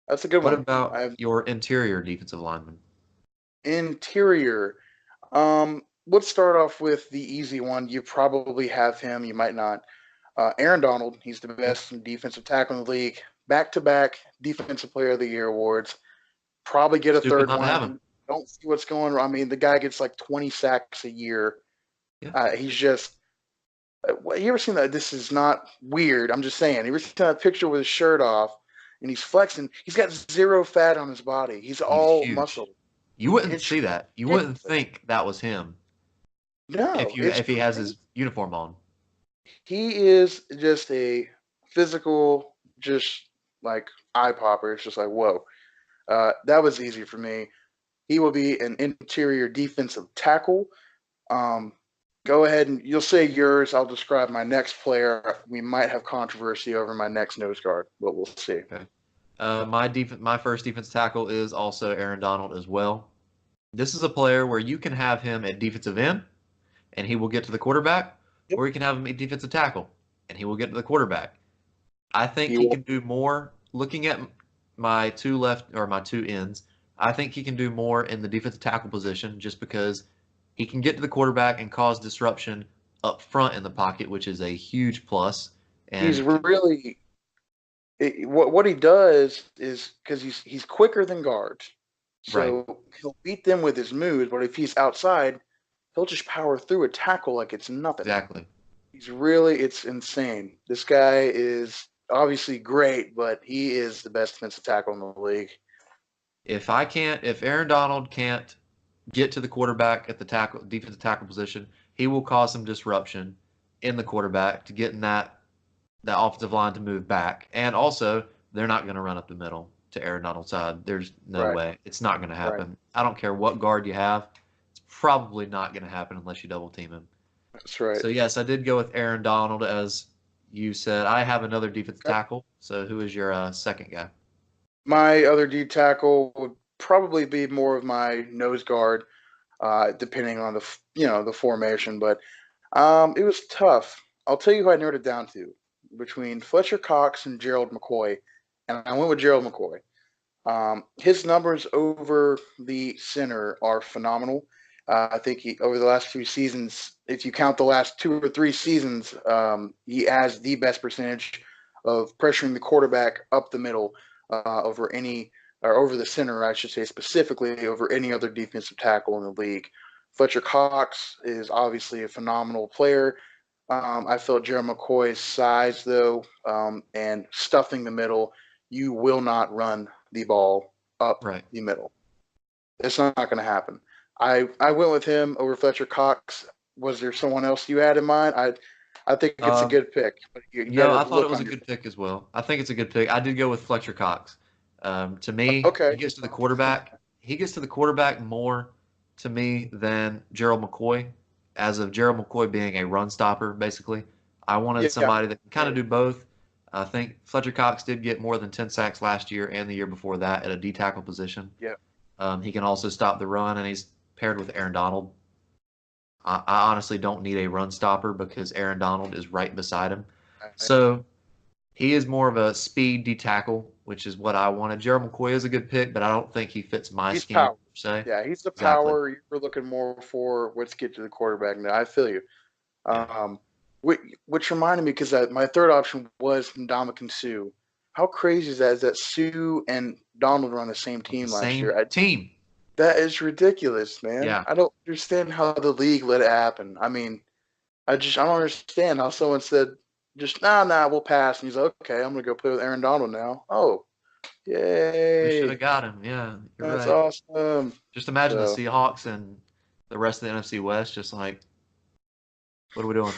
that's a good What one. I about have your interior defensive lineman? interior. Let's start off with the easy one. You probably have him. You might not. Aaron Donald. He's the Yeah, best defensive tackle in the league. Back to back Defensive Player of the Year awards. Probably get a stupid third not to have him. one. Don't see what's going on. I mean, the guy gets like 20 sacks a year. Yeah, He's just. You ever seen that? This is not weird. I'm just saying. You ever seen that picture with his shirt off and he's flexing? He's got zero fat on his body. He's he's all muscle. huge. You wouldn't It's see that. You wouldn't ridiculous. think that was him No, it's if he has crazy. his uniform on. He is just a physical, just like eye popper. It's just like, whoa. That was easy for me. He will be an interior defensive tackle. Um, Go ahead and you'll say yours. I'll describe my next player. We might have controversy over my next nose guard, but we'll see. Okay. My first defense tackle is also Aaron Donald as well. This is a player where you can have him at defensive end and he will get to the quarterback, Yep. or you can have him at defensive tackle and he will get to the quarterback. I think He he will. can do more. Looking at my two left or my two ends, I think he can do more in the defensive tackle position just because he can get to the quarterback and cause disruption up front in the pocket, which is a huge plus. He's And really what he does is because he's quicker than guards, right, so he'll beat them with his moves. But if he's outside, he'll just power through a tackle like it's nothing. exactly. It's insane. This guy is obviously great, but he is the best defensive tackle in the league. If Aaron Donald can't get to the quarterback at the tackle defensive tackle position, he will cause some disruption in the quarterback to get in that offensive line to move back. And also, they're not going to run up the middle to Aaron Donald's side. There's no Right, way. It's not going to right. happen. I don't care what guard you have. It's probably not going to happen unless you double team him. That's right. So yes, I did go with Aaron Donald as you said. I have another defensive Okay. tackle. So who is your second guy? My other D tackle would probably be more of my nose guard, depending on the formation. But it was tough. I'll tell you who I narrowed it down to between Fletcher Cox and Gerald McCoy, and I went with Gerald McCoy. His numbers over the center are phenomenal. I think over the last few seasons, if you count the last 2 or 3 seasons, he has the best percentage of pressuring the quarterback up the middle over any or over the center, I should say, specifically over any other defensive tackle in the league. Fletcher Cox is obviously a phenomenal player. I felt Gerald McCoy's size, though, and stuffing the middle, you will not run the ball up Right. the middle. It's not going to happen. I went with him over Fletcher Cox. Was there someone else you had in mind? I think it's a Um, good pick, but you got no, I to thought it look was on a your. good pick as well. I think it's a good pick. I did go with Fletcher Cox. To me, he Okay. gets to the quarterback. He gets to the quarterback more to me than Gerald McCoy, as of Gerald McCoy being a run stopper, basically. I wanted Yeah. somebody that can kind of do both. I think Fletcher Cox did get more than 10 sacks last year and the year before that at a D tackle position. Yeah. He can also stop the run, and he's paired with Aaron Donald. I honestly don't need a run stopper because Aaron Donald is right beside him. So he is more of a speed D tackle, which is what I wanted. Gerald McCoy is a good pick, but I don't think he fits my He's scheme power. per se. Yeah, he's the Exactly. power you're looking more for. Let's get to the quarterback now. I feel you. Yeah. Which reminded me because my third option was Ndamukong Suh. How crazy is that? Is that Sue and Donald were on the same The team last same year? team. That is ridiculous, man. Yeah. I don't understand how the league let it happen. I mean, I don't understand how someone said just nah, we'll pass, and he's like, okay, I'm gonna go play with Aaron Donald now. Oh, We should have yay, got him. Yeah, you're that's right. awesome. Just imagine the So Seahawks and the rest of the NFC West just like, what are we doing?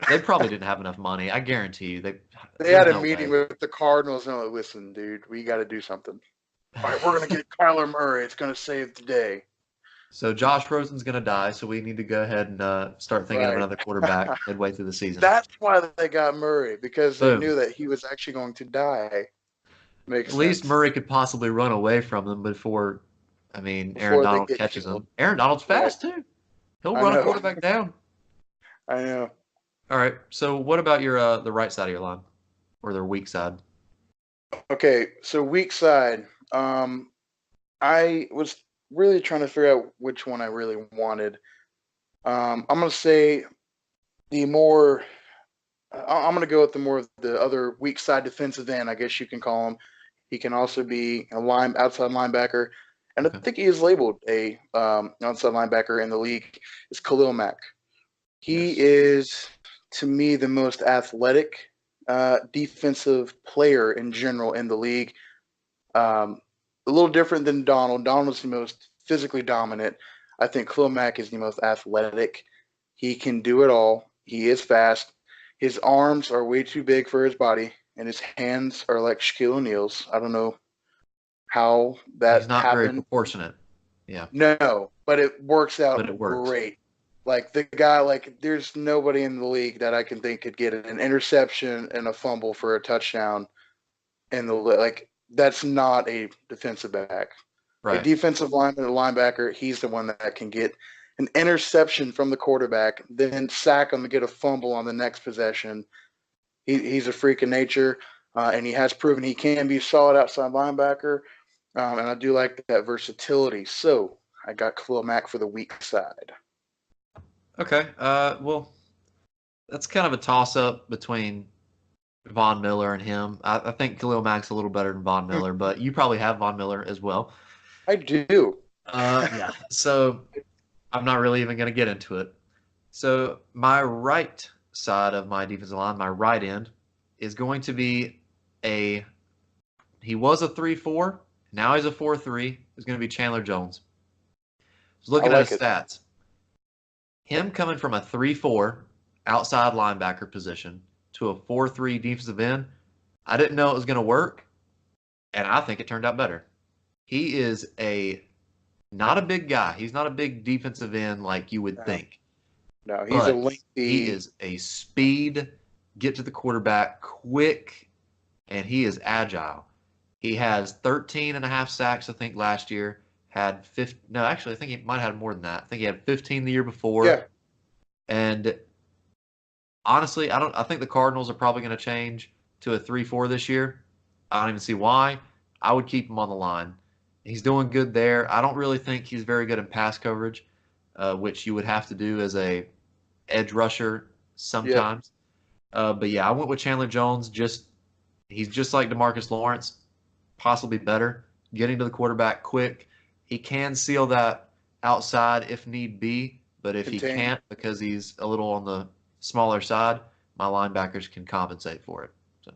They probably didn't have enough money. I guarantee you. they There's had a no meeting way. with the Cardinals and like, listen, dude, we got to do something. All right, we're gonna get Kyler Murray. It's gonna save the day. So Josh Rosen's going to die, so we need to go ahead and start thinking of Right. another quarterback midway through the season. That's why they got Murray because they Boom. knew that he was actually going to die. At Makes least sense. Murray could possibly run away from them before, I mean, Aaron Before they Donald get catches killed. him. Aaron Donald's Right. fast too. He'll I run a know. quarterback down. I know. All right. So what about your the right side of your line or their weak side? Okay, so weak side. I was really trying to figure out which one I really wanted. I'm gonna say the more. I'm gonna go with the more of the other weak side defensive end. I guess you can call him. He can also be a outside linebacker, and I Okay. think he is labeled a outside linebacker in the league. Is Khalil Mack. He Yes. is to me the most athletic defensive player in general in the league. Um, a little different than Donald. Donald's the most physically dominant. I think Khalil Mack is the most athletic. He can do it all. He is fast. His arms are way too big for his body, and his hands are like Shaquille O'Neal's. I don't know how He's that not very happened. proportionate. Yeah, No, but it works but out it works. great. Like the guy, like there's nobody in the league that I can think could get an interception and a fumble for a touchdown in the like. That's not a defensive back. A Right. defensive lineman, a linebacker, he's the one that can get an interception from the quarterback, then sack him and get a fumble on the next possession. He's a freak of nature, and he has proven he can be a solid outside linebacker. And I do like that versatility. So I got Khalil Mack for the weak side. Okay. Well, that's kind of a toss up between Von Miller and him. I think Khalil Mack's a little better than Von Miller, but you probably have Von Miller as well. I do. Yeah. So I'm not really even going to get into it. So my right side of my defensive line, my right end, is going to be a. He was a 3-4. Now he's a 4-3. Is going to be Chandler Jones. Just I looking at his like it. stats, him coming from a 3-4 outside linebacker position to a 4-3 defensive end, I didn't know it was going to work, and I think it turned out better. He is a not a big guy. He's not a big defensive end like you would No, think, no, he's a but he lengthy. is a speed, get to the quarterback quick, and he is agile. He has 13 and a half sacks, I think, last year. Had 15, no, actually, I think he might have had more than that. I think he had 15 the year Yeah, before. And honestly, I think the Cardinals are probably going to change to a 3-4 this year. I don't even see why. I would keep him on the line. He's doing good there. I don't really think he's very good in pass coverage, which you would have to do as a edge rusher yeah, sometimes. But yeah, I went with Chandler Jones. He's just like DeMarcus Lawrence, possibly better, getting to the quarterback quick. He can seal that outside if need be, but if he contain. can't because he's a little on the smaller side, my linebackers can compensate for it. So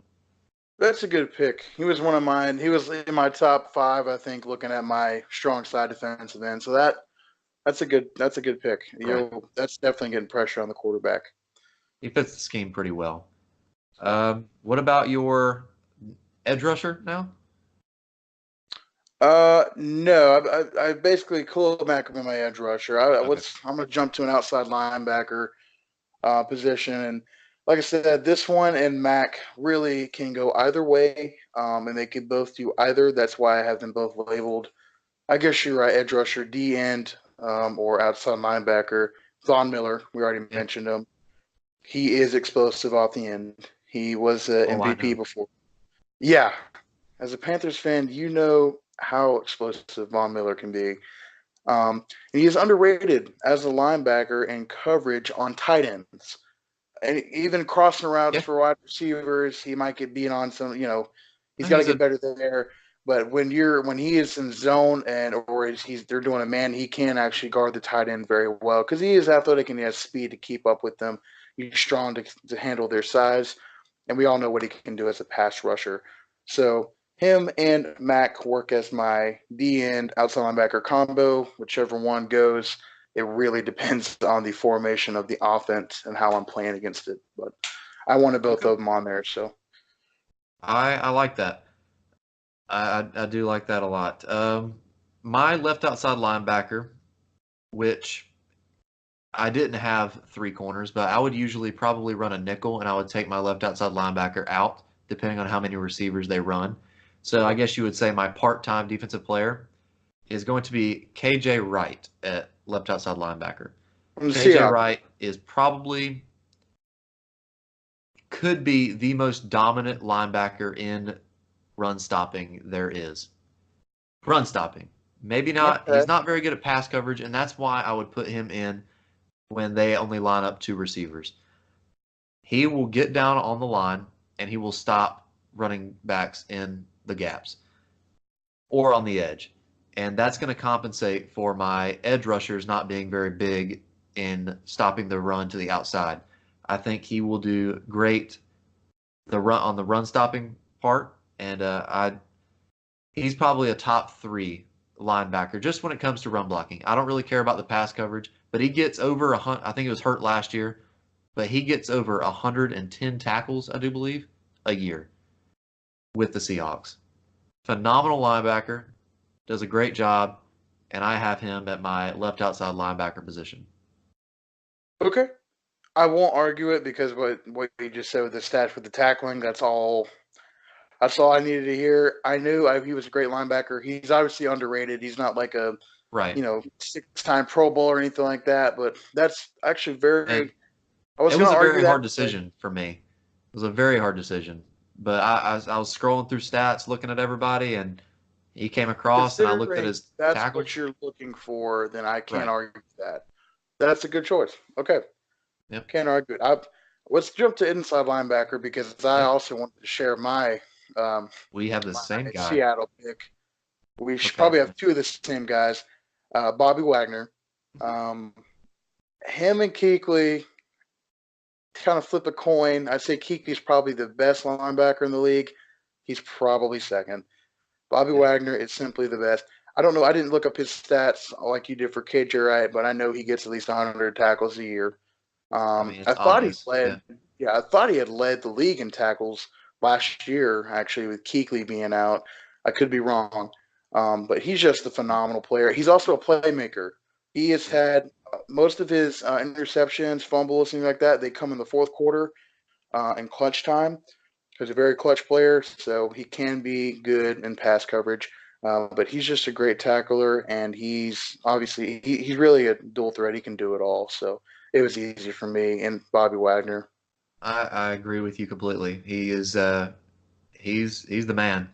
That's a good pick. He was one of mine. He was in my top five, I think, looking at my strong side defensive end. So that's a good pick. right, That's definitely getting pressure on the quarterback. he fits the scheme pretty well. So What about your edge rusher now? no, I basically Khalil Mack will be my edge rusher. Okay, I'm gonna jump to an outside linebacker position, and like I said, this one and Mac really can go either way, and they can both do either. That's why I have them both labeled. I guess you're right, edge rusher, D end, or outside linebacker. Von Miller, we already Yep. mentioned him. He is explosive off the end. He was an Oh, I MVP know. before. Yeah, as a Panthers fan, you know how explosive Von Miller can be. And he is underrated as a linebacker and coverage on tight ends. And even crossing routes Yeah. for wide receivers, he might get beat on some. He's No, got to he's get a better there. But when he is in zone and or they're doing a man, he can actually guard the tight end very well because he is athletic and he has speed to keep up with them. He's strong to handle their size, and we all know what he can do as a pass rusher. So him and Mac work as my D end outside linebacker combo. Whichever one goes, it really depends on the formation of the offense and how I'm playing against it. But I wanted both okay. of them on there. So I like that. I do like that a lot. My left outside linebacker, which I didn't have three corners, but I would usually probably run a nickel and I would take my left outside linebacker out, depending on how many receivers they run. So I guess you would say my part-time defensive player is going to be KJ Wright at left outside linebacker. from the KJ Seahawks, Wright is probably could be the most dominant linebacker in run stopping there is. Run stopping. Maybe not. okay, He's not very good at pass coverage, and that's why I would put him in when they only line up two receivers. He will get down on the line and he will stop running backs in the gaps or on the edge. And that's going to compensate for my edge rushers not being very big in stopping the run to the outside. I think he will do great the run on the run stopping part, and he's probably a top three linebacker just when it comes to run blocking. I don't really care about the pass coverage, but he gets over a hundred. I think it was hurt last year, but he gets over 110 tackles, I do believe, a year with the Seahawks. Phenomenal linebacker, does a great job, and I have him at my left outside linebacker position. okay. I won't argue it because what you just said with the stats with the tackling, that's all. That's all I needed to hear. I knew he was a great linebacker. He's obviously underrated. He's not like a Right. 6-time Pro Bowl or anything like that. But that's actually And very. I was it going was to a argue very that, hard but decision for me. It was a very hard decision. But I was scrolling through stats, looking at everybody, and he came across, and I looked at considering his that's what tackles. you're looking for, then I can't Right. argue that. That's a good choice. Okay, Yep. can't argue it. Let's jump to inside linebacker because I Yep. also wanted to share um, We have the my same guy. Seattle pick. We should Okay. probably have two of the same guys. Bobby Wagner. Um, him and Kuechly kind of flip a coin. I'd say Kuechly's probably the best linebacker in the league. He's probably second. Bobby Okay. Wagner is simply the best. I don't know. I didn't look up his stats like you did for KJ Wright, but I know he gets at least 100 tackles a year. I mean, I it's thought he obvious. Yeah. led. Yeah, I thought he had led the league in tackles last year. Actually, with Kuechly being out, I could be wrong, but he's just a phenomenal player. He's also a playmaker. He has Yep. had most of his interceptions, fumbles, things like that. They come in the fourth quarter in clutch time. He's a very clutch player, so he can be good in pass coverage. But he's just a great tackler, and he's obviously he's really a dual threat. He can do it all. So it was easy for me and Bobby Wagner. I agree with you completely. He is he's the man.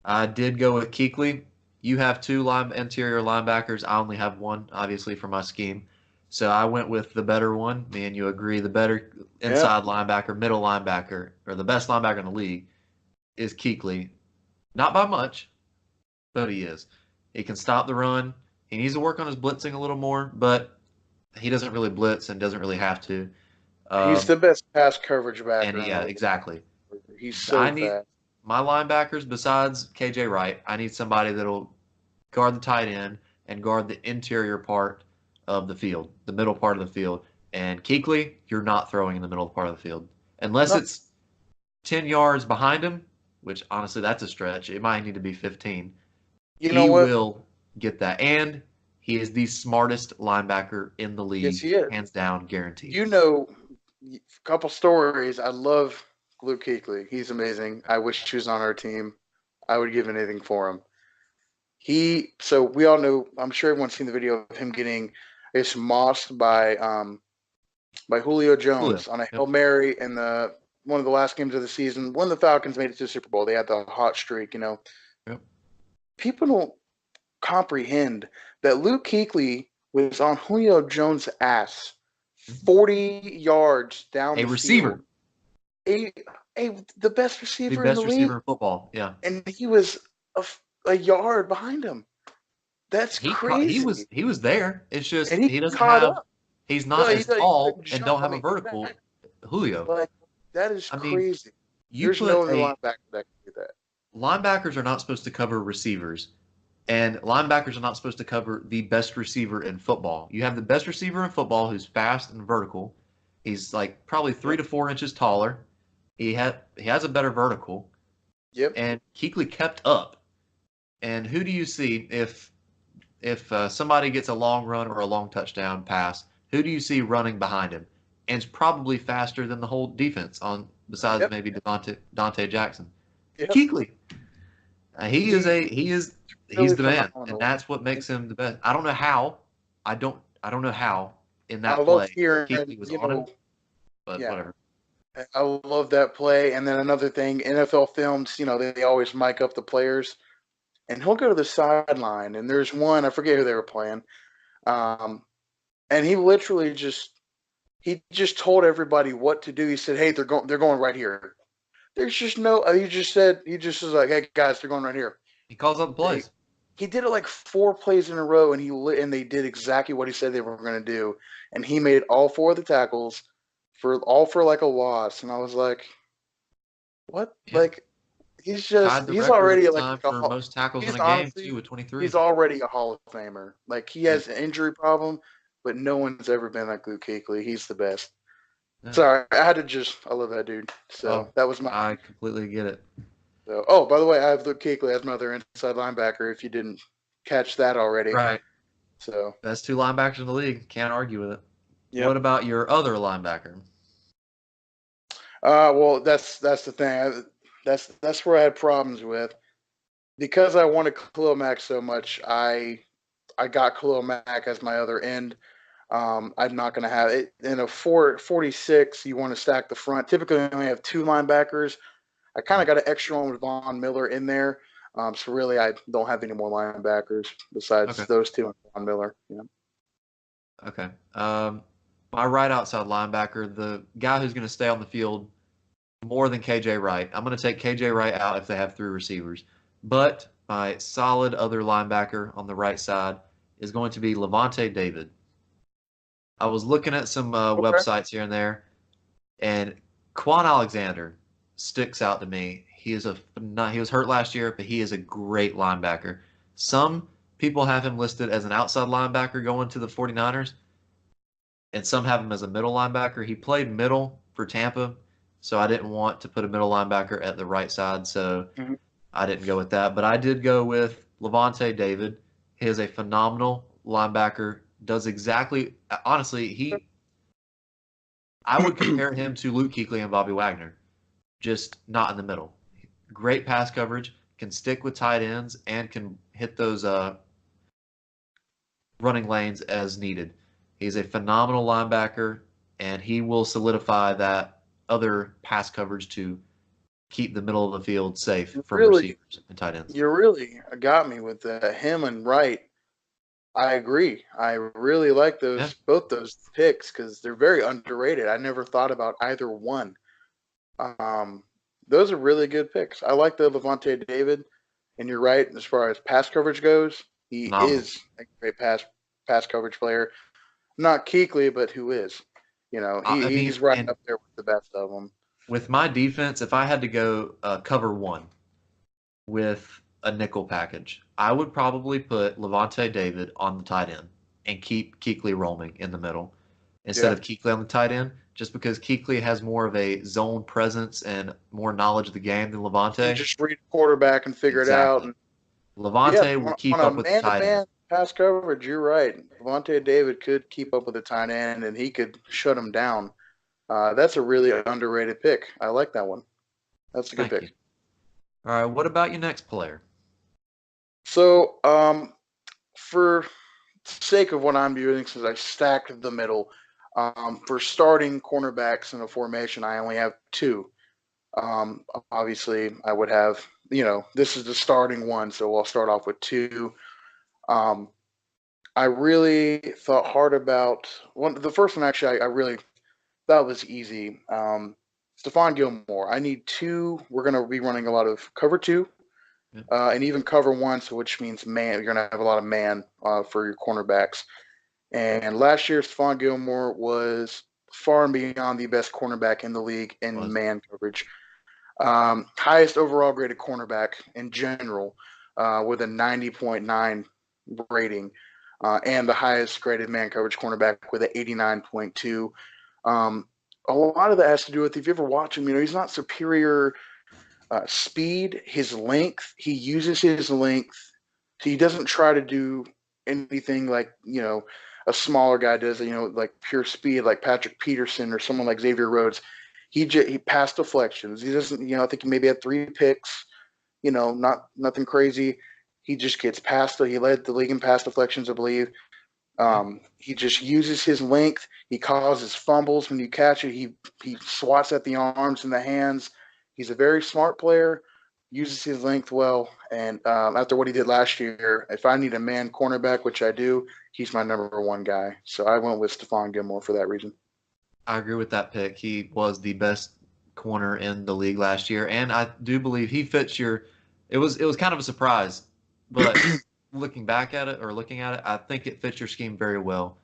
I did go with Kuechly. You have two interior linebackers. I only have one, obviously, for my scheme. So I went with the better one. Me and you agree. The better Yeah, inside linebacker, middle linebacker, or the best linebacker in the league is Kuechly. Not by much, but he is. He can stop the run. He needs to work on his blitzing a little more, but he doesn't really blitz and doesn't really have to. he's Um, the best pass coverage and backer in yeah, the exactly. league. He's I so need fast. my linebackers besides KJ Wright. I need somebody that'll guard the tight end and guard the interior part of the field, the middle part of the field. And Kuechly, you're not throwing in the middle part of the field unless No, it's 10 yards behind him, which honestly that's a stretch. It might need to be 15. you know He what? will get that, and he is the smartest linebacker in the Yes, league, he is. hands down, guaranteed. You know, couple stories. I love Luke Kuechly. He's amazing. I wish he was on our team. I would give anything for him. So we all know. I'm sure everyone's seen the video of him getting mossed by Julio Julio. Jones on a Yep. Hail Mary in the one of the last games of the season when the Falcons made it to the Super Bowl. They had the hot streak. Yep. People don't comprehend that Luke Kuechly was on Julio Jones' ass 40 yards down A the field. receiver. The best receiver The in the best receiver league, in football. Yeah. and he was a yard behind him. That's He crazy. was there. It's just And he he doesn't caught have. up. He's No, not he as couldn't tall and jump. don't have a vertical. Julio. Like, that is I mean, crazy. you There's put no other a linebacker that can do that. linebackers are not supposed to cover receivers, and linebackers are not supposed to cover the best receiver in football. You have the best receiver in football who's fast and vertical. He's like probably 3 to 4 inches taller. He has a better vertical, Yep. and Kuechly kept up. And who do you see if somebody gets a long run or a long touchdown pass? Who do you see running behind him? And it's probably faster than the whole defense on besides Yep. maybe Dante Jackson. Yep. Kuechly. He's really the man, and phenomenal. that's what makes him the best. I don't know how. I don't know how in I that love play hearing, Kuechly was on him, but yeah, whatever. I love that play. And then another thing, NFL films, they always mic up the players, and he'll go to the sideline, and there's one, I forget who they were playing, and he literally just told everybody what to do. He said, "Hey, they're going right here." There's just no. He just was like, "Hey guys, they're going right here." He calls up the plays. He did it like 4 plays in a row, and they did exactly what he said they were going to do, and he made all 4 of the tackles for like a loss, and I was like, "What?" Yeah. Like, he's Record at already the like time for most tackles in he's a game honestly too with 23. he's already a Hall of Famer. Like, he Yeah. has an injury problem, but no one's ever been like Luke Kuechly. He's the best. Yeah. Sorry, I love that dude. So that was I completely get it. So, by the way, I have Luke Kuechly as my other inside linebacker. If you didn't catch that already, Right. So Best 2 linebackers in the league. Can't argue with it. Yep. What about your other linebacker? Well, that's the thing. That's where I had problems with, because I wanted Khalil Mack so much. I got Khalil Mack as my other end. I'm not going to have it in a 46. You want to stack the front. Typically, we only have 2 linebackers. I kind of got an extra one with Von Miller in there. So really, I don't have any more linebackers besides those 2 and Von Miller. Okay. My right outside linebacker, the guy who's going to stay on the field more than KJ Wright. I'm going to take KJ Wright out if they have 3 receivers. But my solid other linebacker on the right side is going to be Levante David. I was looking at some websites here and there, and Quan Alexander sticks out to me. He was hurt last year, but he is a great linebacker. Some people have him listed as an outside linebacker going to the 49ers, and some have him as a middle linebacker. He played middle for Tampa, so I didn't want to put a middle linebacker at the right side, so I didn't go with that. But I did go with Levante David. He is a phenomenal linebacker. Does exactly, honestly, I would compare him to Luke Kuechly and Bobby Wagner, just not in the middle. Great pass coverage, can stick with tight ends, and can hit those running lanes as needed. He's a phenomenal linebacker, and he will solidify that other pass coverage to keep the middle of the field safe from receivers and tight ends. You really got me with him and Wright. I agree. I really like both those picks because they're very underrated. I never thought about either one. Those are really good picks. I like the Levante David, and you're right as far as pass coverage goes. He is a great pass coverage player. Not Kuechly, but who is? He's right up there with the best of them. With my defense, if I had to go cover 1 with a nickel package, I would probably put Levante David on the tight end and keep Kuechly roaming in the middle instead of Kuechly on the tight end, just because Kuechly has more of a zone presence and more knowledge of the game than Levante. You just read quarterback and figure it out. And Levante will keep up with the tight end. Pass coverage, you're right. Levante David could keep up with the tight end, and he could shut him down. That's a really underrated pick. I like that one. That's a good Thank you. pick. All right, what about your next player? So, for sake of what I'm doing, since I stacked the middle, for starting cornerbacks in a formation, I only have two. Obviously, I would have, this is the starting one, so I'll start off with two. Um, I really thought hard about one. The first one, actually, I really thought was easy. Stephon Gilmore. I need two. We're going to be running a lot of cover two Yeah, and even cover one, so which means man. You're going to have a lot of man for your cornerbacks. And last year, Stephon Gilmore was far and beyond the best cornerback in the league in was. man coverage. Highest overall graded cornerback in general with a 90.9 rating, and the highest graded man coverage cornerback with an 89.2. A lot of that has to do with, if you ever watch him, he's not superior speed, his length. He uses his length. He doesn't try to do anything like, a smaller guy does, like pure speed, like Patrick Peterson or someone like Xavier Rhodes. He passed deflections. He doesn't, I think he maybe had 3 picks, not nothing crazy. He just gets past. He led the league in pass deflections, I believe. Yeah, He just uses his length. He causes fumbles when you catch it. He swats at the arms and the hands. He's a very smart player. Uses his length well. And after what he did last year, if I need a man cornerback, which I do, he's my number one guy. So I went with Stephon Gilmore for that reason. I agree with that pick. He was the best corner in the league last year, and I do believe he fits your. It was kind of a surprise, but looking at it, I think it fits your scheme very well.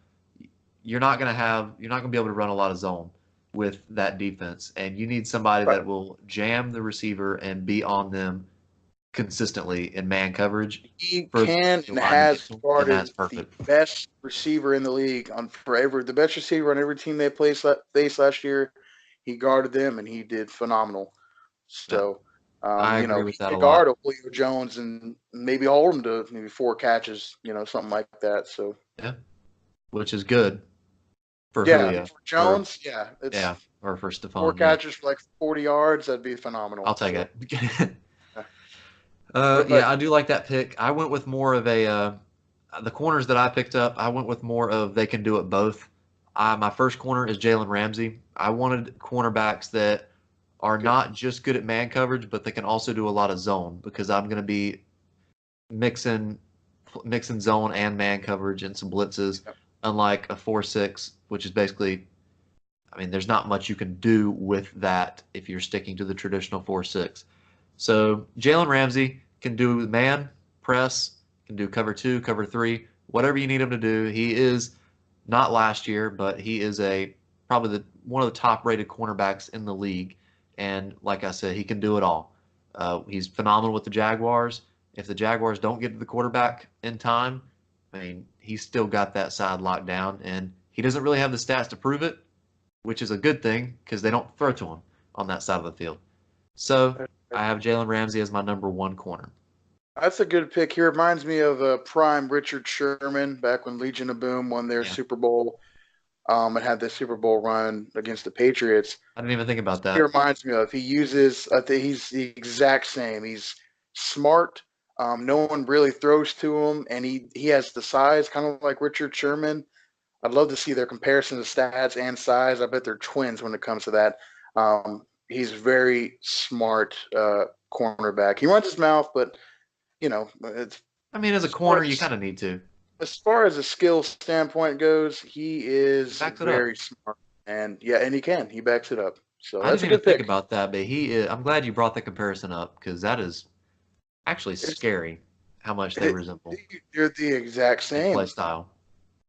You're not gonna be able to run a lot of zone with that defense, and you need somebody Right. that will jam the receiver and be on them consistently in man coverage He for can the and line to has get to him, and that's guarded the perfect. best receiver in the league on forever. The best receiver on every team they faced last year. He guarded them and he did phenomenal. Yeah, So, I agree with he that a could lot. guard a Julio Jones and maybe hold him to maybe 4 catches, something like that. So, Yeah, which is good for yeah, Julio for or Jones, yeah, it's yeah, or for four Stephon. Yeah, catches for like 40 yards. That'd be I'll phenomenal. take So, it. yeah. What about Yeah, I do like that pick. I went with more of a the corners that I picked up. I went with more of they can do it both. My first corner is Jalen Ramsey. I wanted cornerbacks that are good? not just good at man coverage, but they can also do a lot of zone because I'm going to be mixing mixing zone and man coverage and some blitzes, Yep. unlike a 4-6, which is basically, I mean, there's not much you can do with that if you're sticking to the traditional 4-6. So Jalen Ramsey can do man, press, can do cover two, cover three, whatever you need him to do. He is not last year, but he is a probably one of the top rated cornerbacks in the league. And like I said, he can do it all. He's phenomenal with the Jaguars. If the Jaguars don't get to the quarterback in time, I mean, he's still got that side locked down, and he doesn't really have the stats to prove it, which is a good thing because they don't throw to him on that side of the field. So I have Jalen Ramsey as my number one corner. That's a good pick. He reminds me of prime Richard Sherman back when Legion of Boom won their Yeah, Super Bowl and had the Super Bowl run against the Patriots. I didn't even think about He that. reminds me of. He uses. I think he's the exact same. He's smart. No one really throws to him, and he has the size, kind of like Richard Sherman. I'd love to see their comparison of stats and size. I bet they're twins when it comes to that. He's very smart cornerback. He runs his mouth, but it's I mean, as a as far corner, you as kind of need to. as far as a skill standpoint goes, he He is backs it up. very smart, and yeah, and he backs it up. So I that's didn't a even good think pick. about that, but he is. I'm glad you brought the comparison up because that is actually It's, scary how much they it, resemble they're the exact in play same. style.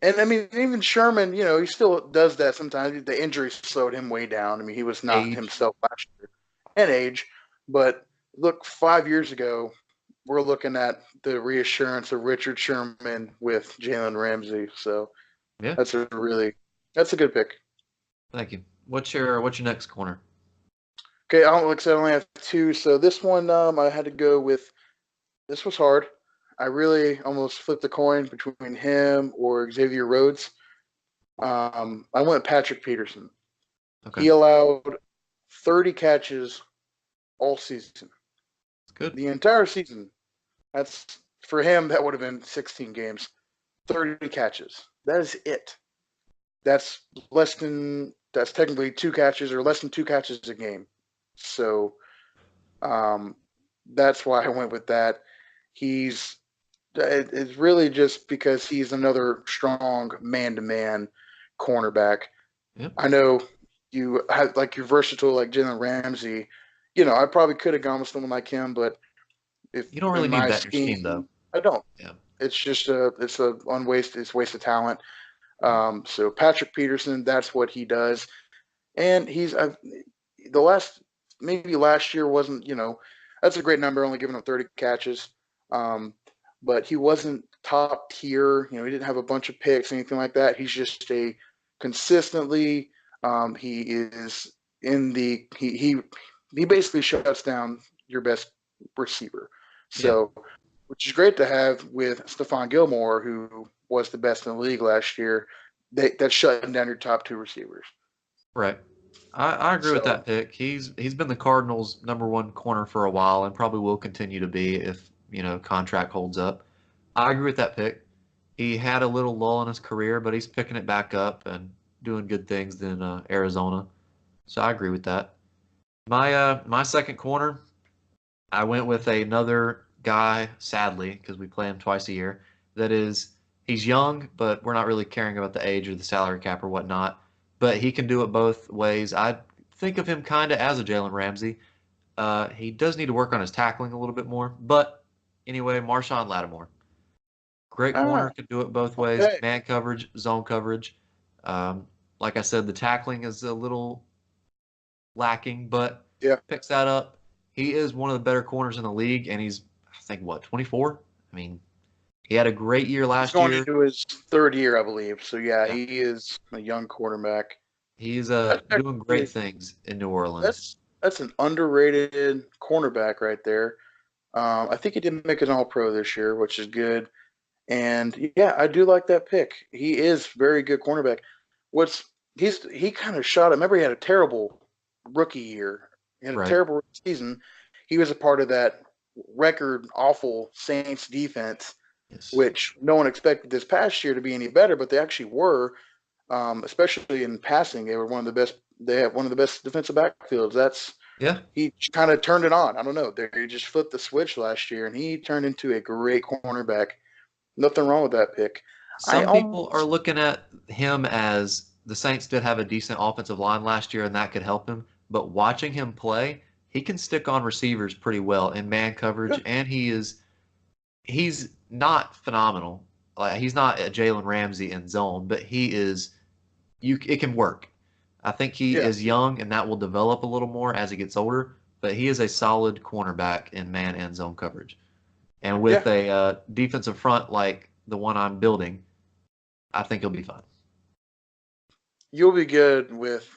And I mean, even Sherman, he still does that sometimes. The injury slowed him way down. I mean, he was not Age. himself last year, and age. But look, 5 years ago, we're looking at the reassurance of Richard Sherman with Jalen Ramsey. So Yeah, that's a good pick. thank you. What's your next corner? Okay, like I said, I only have two. So this one, I had to go with. This was hard. I really almost flipped a coin between him or Xavier Rhodes. I went Patrick Peterson. Okay. He allowed 30 catches all season, It's good. the entire season. That's for him. That would have been 16 games, 30 catches. That is it. That's less than that's technically two catches or less than two catches a game. So um, that's why I went with that. He's it's really just because he's another strong man-to-man cornerback. Yep. I know you have like you're versatile like Jalen Ramsey. You know, I probably could have gone with someone like him, but if You don't really in need my that in your scheme, though. scheme, I don't. Yeah. It's just a unwasted it's waste of talent. So Patrick Peterson, that's what he does, and he's the last maybe last year wasn't that's a great number, only giving him 30 catches, um, but he wasn't top tier. You know, he didn't have a bunch of picks, anything like that. He's just a consistently. He is in the he basically shuts down your best receiver. Yeah. So, which is great to have with Stephon Gilmore, who was the best in the league last year. That's shutting down your top two receivers. Right. I agree with So that pick. He's been the Cardinals' number one corner for a while and probably will continue to be if, contract holds up. I agree with that pick. He had a little lull in his career, but he's picking it back up and doing good things in Arizona. So I agree with that. My second corner, I went with another guy, sadly, because we play him twice a year. That is, he's young, but we're not really caring about the age or the salary cap or whatnot. But he can do it both ways. I think of him kind of as a Jalen Ramsey. He does need to work on his tackling a little bit more. But anyway, Marshawn Lattimore. Great corner, ah, can do it both ways. okay, Man coverage, zone coverage. Um, like I said, the tackling is a little lacking, but yeah, picks that up. He is one of the better corners in the league, and he's, I think, what, 24? I mean, he had a great year he's last going year. into his third year, I believe. So yeah, Yeah, he is a young quarterback. he's That's doing great actually things in New Orleans. that's an underrated cornerback right there. I think he did make an All Pro this year, which is good. And yeah, I do like that pick. He is very good cornerback. What's he kind of shot. I remember he had a terrible rookie year. He had a Right. terrible season. He was a part of that record awful Saints defense, Yes. which no one expected this past year to be any better, but they actually were. Especially in passing, they were one of the best. They had one of the best defensive backfields. That's Yeah. he kind of turned it on. I don't know. They just flipped the switch last year, and he turned into a great cornerback. Nothing wrong with that pick. I Some people are almost looking at him as the Saints did have a decent offensive line last year, and that could help him. But watching him play, he can stick on receivers pretty well in man coverage, yeah, and he's not phenomenal. Like he's not a Jalen Ramsey in zone, but he is. It can work. I think he yeah, is young, and that will develop a little more as he gets older. But he is a solid cornerback in man and zone coverage. And yeah. with a defensive front like the one I'm building, I think he'll be fine. You'll be good with.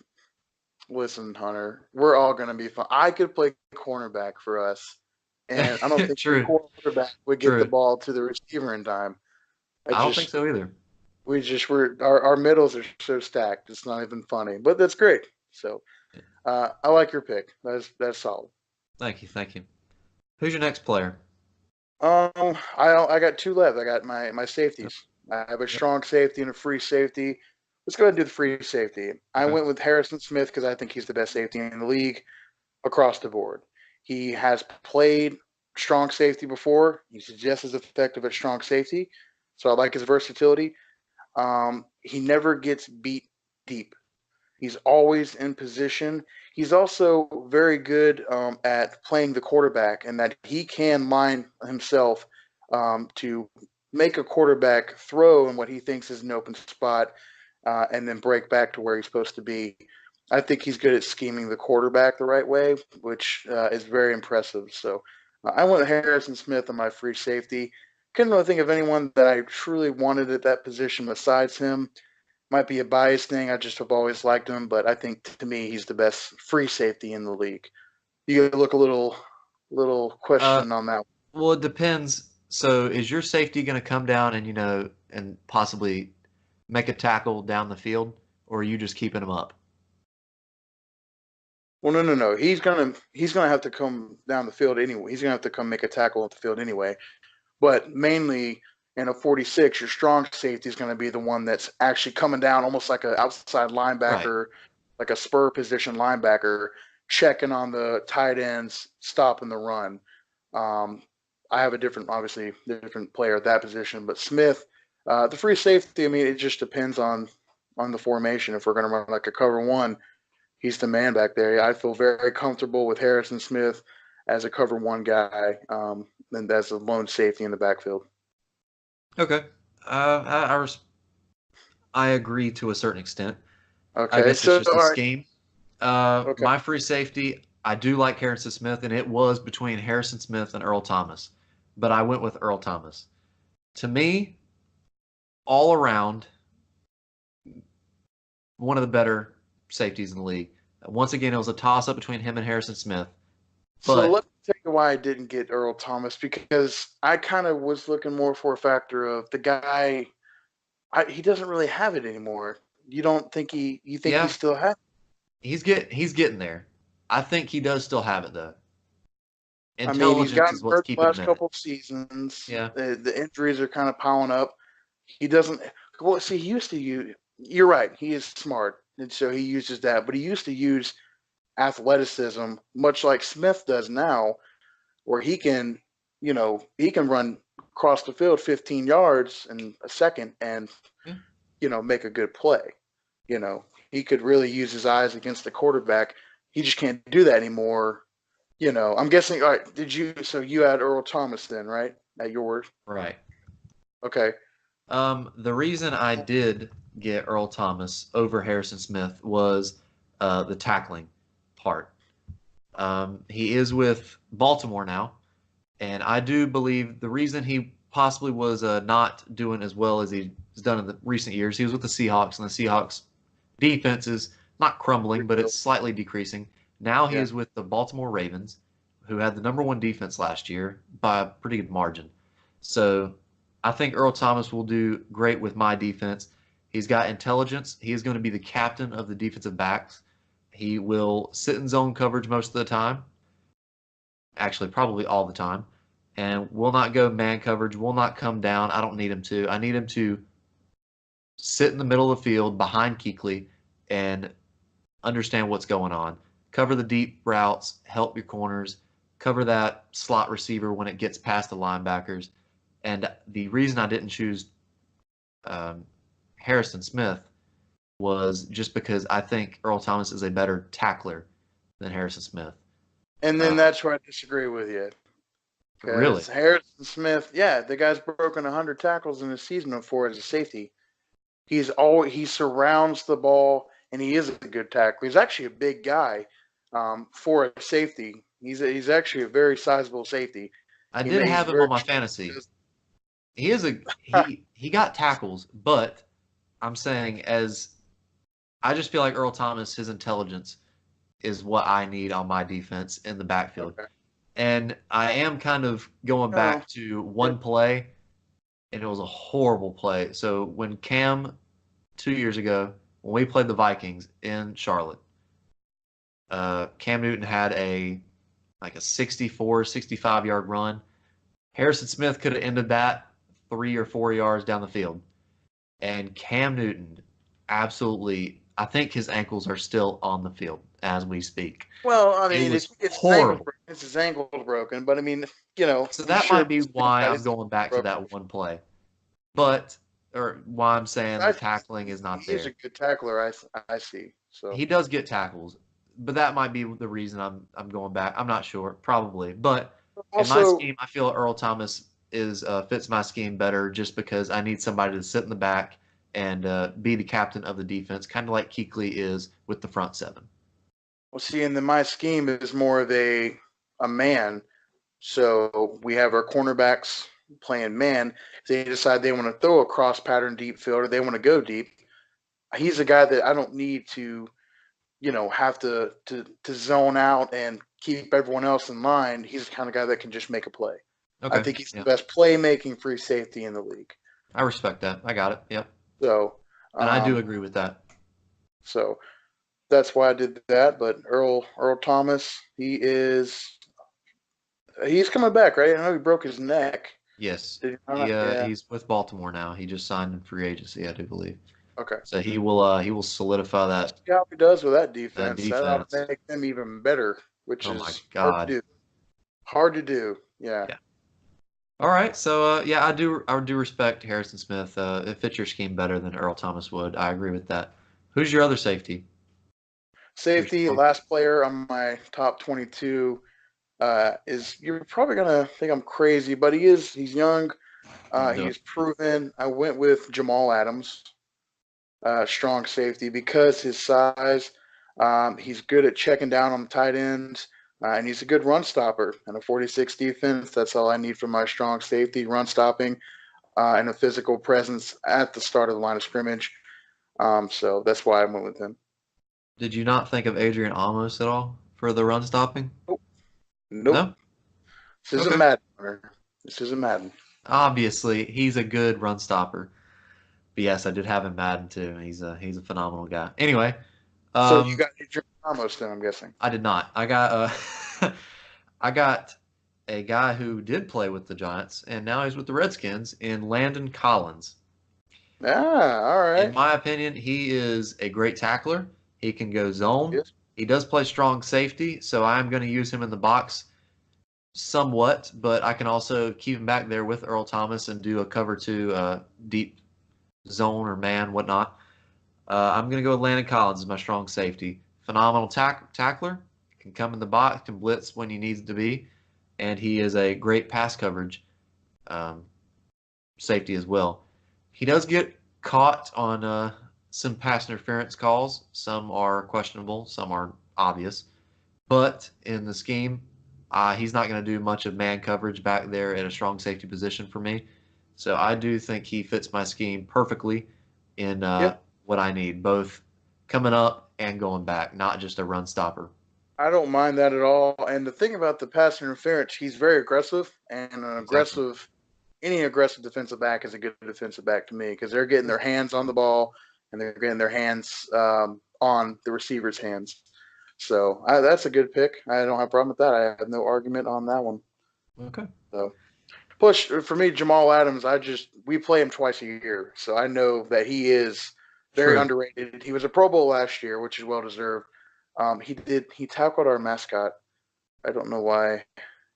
Listen, Hunter, we're all going to be fine. I could play cornerback for us, and I don't think the True, quarterback would get the true. ball to the receiver in time. I I don't think just so either. we just were our middles are so stacked. It's not even funny, but that's great. So I like your pick. That's solid. Thank you, thank you. Who's your next player? I got two left. I got my Yep, safeties. I have a yep. strong safety and a free safety. Let's go ahead and do the free safety. I Okay, went with Harrison Smith because I think he's the best safety in the league across the board. He has played strong safety before. He's just as effective at strong safety. So I like his versatility. He never gets beat deep. He's always in position. He's also very good at playing the quarterback, and that he can line himself to make a quarterback throw in what he thinks is an open spot, and then break back to where he's supposed to be. I think he's good at scheming the quarterback the right way, which is very impressive. So I went with Harrison Smith on my free safety. Couldn't really think of anyone that I truly wanted at that position besides him. Might be a bias thing. I just have always liked him, but I think to me he's the best free safety in the league. You look a little Uh, question on that. well, it depends. So, is your safety going to come down and and possibly make a tackle down the field, or are you just keeping him up? Well, no. He's gonna have to come down the field anyway. He's gonna have to come make a tackle at the field anyway. But mainly in a 46, your strong safety is going to be the one that's actually coming down almost like an outside Right. linebacker, like a spur position linebacker, checking on the tight ends, stopping the run. Um, I have obviously, different player at that position, but Smith, the free safety. I mean, it just depends on the formation. If we're going to run like a cover one, he's the man back there. I feel very comfortable with Harrison Smith as a cover one guy, and as a lone safety in the backfield. Okay. I agree to a certain extent. I Okay, guess it's so just the all right, scheme. okay. My free safety, I do like Harrison Smith, and it was between Harrison Smith and Earl Thomas, but I went with Earl Thomas. To me, all around, one of the better safeties in the league. Once again, it was a toss up between him and Harrison Smith, So but let me tell you why I didn't get Earl Thomas, because I kind of was looking more for a factor of the guy. He doesn't really have it anymore. You don't think you think he yeah, still has? he's getting there. I think he does still have it though. I mean, he's Intelligence gotten is what's hurt the keeping him last in it. couple of seasons. Yeah, The injuries are kind of piling up. He doesn't. Well, see, he used to use. You're right. He is smart, and so he uses that. But he used to use athleticism, much like Smith does now, where he can run across the field 15 yards in a second and, yeah. make a good play. He could really use his eyes against the quarterback. He just can't do that anymore. I'm guessing. All right, so you had Earl Thomas then, right? At yours. Right. Okay. The reason I did get Earl Thomas over Harrison Smith was the tackling part. He is with Baltimore now, and I do believe the reason he possibly was not doing as well as he's done in the recent years, he was with the Seahawks, and the Seahawks defense is not crumbling, but it's slightly decreasing. Now he Yeah. is with the Baltimore Ravens, who had the number one defense last year by a pretty good margin. So I think Earl Thomas will do great with my defense. He's got intelligence. He is going to be the captain of the defensive backs. He will sit in zone coverage most of the time, actually, probably all the time, and will not go man coverage, will not come down. I don't need him to. I need him to sit in the middle of the field behind Kuechly and understand what's going on. Cover the deep routes, help your corners, cover that slot receiver when it gets past the linebackers. And the reason I didn't choose um, Harrison Smith was just because I think Earl Thomas is a better tackler than Harrison Smith. And then Uh, that's where I disagree with you, really, because Harrison Smith, yeah, the guy's broken 100 tackles in a season before as a safety. He surrounds the ball, and he is a good tackler. He's actually a big guy, for a safety. He's actually a very sizable safety. I He did may he's have him on very my strong. fantasy. He is a he got tackles, but I'm saying as I just feel like Earl Thomas, his intelligence is what I need on my defense in the backfield. Okay. And I am kind of going No. back to one play, and it was a horrible play. So when Cam 2 years ago, when we played the Vikings in Charlotte, Cam Newton had a 64, 65 yard run. Harrison Smith could have ended that 3 or 4 yards down the field. And Cam Newton absolutely, I think his ankles are still on the field as we speak. Well, I It mean, was it's his ankle's horrible. broken. It's his ankle's broken, but I mean, So I'm that sure might be most why I'm guys going back to broke. that one play. But, or why I'm saying the I, tackling is not he's a there. good tackler. I see. So He does get tackles, but that might be the reason I'm going back. I'm not sure, probably. But in my also, scheme, I feel Earl Thomas is fits my scheme better just because I need somebody to sit in the back and be the captain of the defense, kind of like Kuechly is with the front seven. well, see, and then my scheme is more of a man. So we have our cornerbacks playing man. If they decide they want to throw a cross pattern deep field or they want to go deep, he's a guy that I don't need to, have to zone out and keep everyone else in line. He's the kind of guy that can just make a play. I Okay, think he's the yeah, best playmaking free safety in the league. I respect that. I got it. Yep, So, and I do um, agree with that. so that's why I did that. But Earl Thomas, he's coming back, right? I know he broke his neck. Yes, Did he not? Yeah. he's with Baltimore now. He just signed in free agency, I do believe. Okay. So he will solidify We'll see how he does with that defense. That ought defense. to make them even better, which Oh my is hard to God. do. Hard to do. Yeah. Yeah. All right. So yeah, I do respect Harrison Smith. It fits your scheme better than Earl Thomas would. I agree with that. Who's your other safety? Your Safety, strong last player on my top 22 is, you're probably gonna think I'm crazy, but he's young. do it. He's proven. I went with Jamal Adams, strong safety, because his size. He's good at checking down on the tight ends, and he's a good run stopper. And a 46 defense, that's all I need from my strong safety: run stopping and a physical presence at the start of the line of scrimmage. So that's why I went with him. Did you not think of Adrian Amos at all for the run stopping? Nope. Nope. No? This isn't Okay. Madden. This isn't Madden. Obviously, he's a good run stopper. But yes, I did have him Madden too. He's a phenomenal guy. Anyway, So you um, got Adrian Ramos then, I'm guessing. I did not. I got I got a guy who did play with the Giants and now he's with the Redskins in Landon Collins. All In right. my opinion, he is a great tackler. He can go zone. Yes. He does play strong safety, so I'm going to use him in the box somewhat, but I can also keep him back there with Earl Thomas and do a cover two deep zone or man, whatnot. I'm going to go with Landon Collins as my strong safety. Phenomenal tackler, can come in the box, can blitz when he needs to be, and he is a great pass coverage um, safety as well. He does get caught on some pass interference calls. Some are questionable, some are obvious. But in the scheme, he's not going to do much of man coverage back there at a strong safety position for me. So I do think he fits my scheme perfectly in Yep. what I need, both coming up and going back, not just a run stopper. I don't mind that at all. And the thing about the pass interference, he's very aggressive, and Exactly. any aggressive defensive back is a good defensive back to me, because they're getting their hands on the ball and they're getting their hands on the receiver's hands. So that's a good pick. I don't have a problem with that. I have no argument on that one. Okay. So push for me, Jamal Adams. We play him twice a year, so I know that he is very True. underrated. He was a Pro Bowl last year, which is well deserved. He tackled our mascot. I don't know why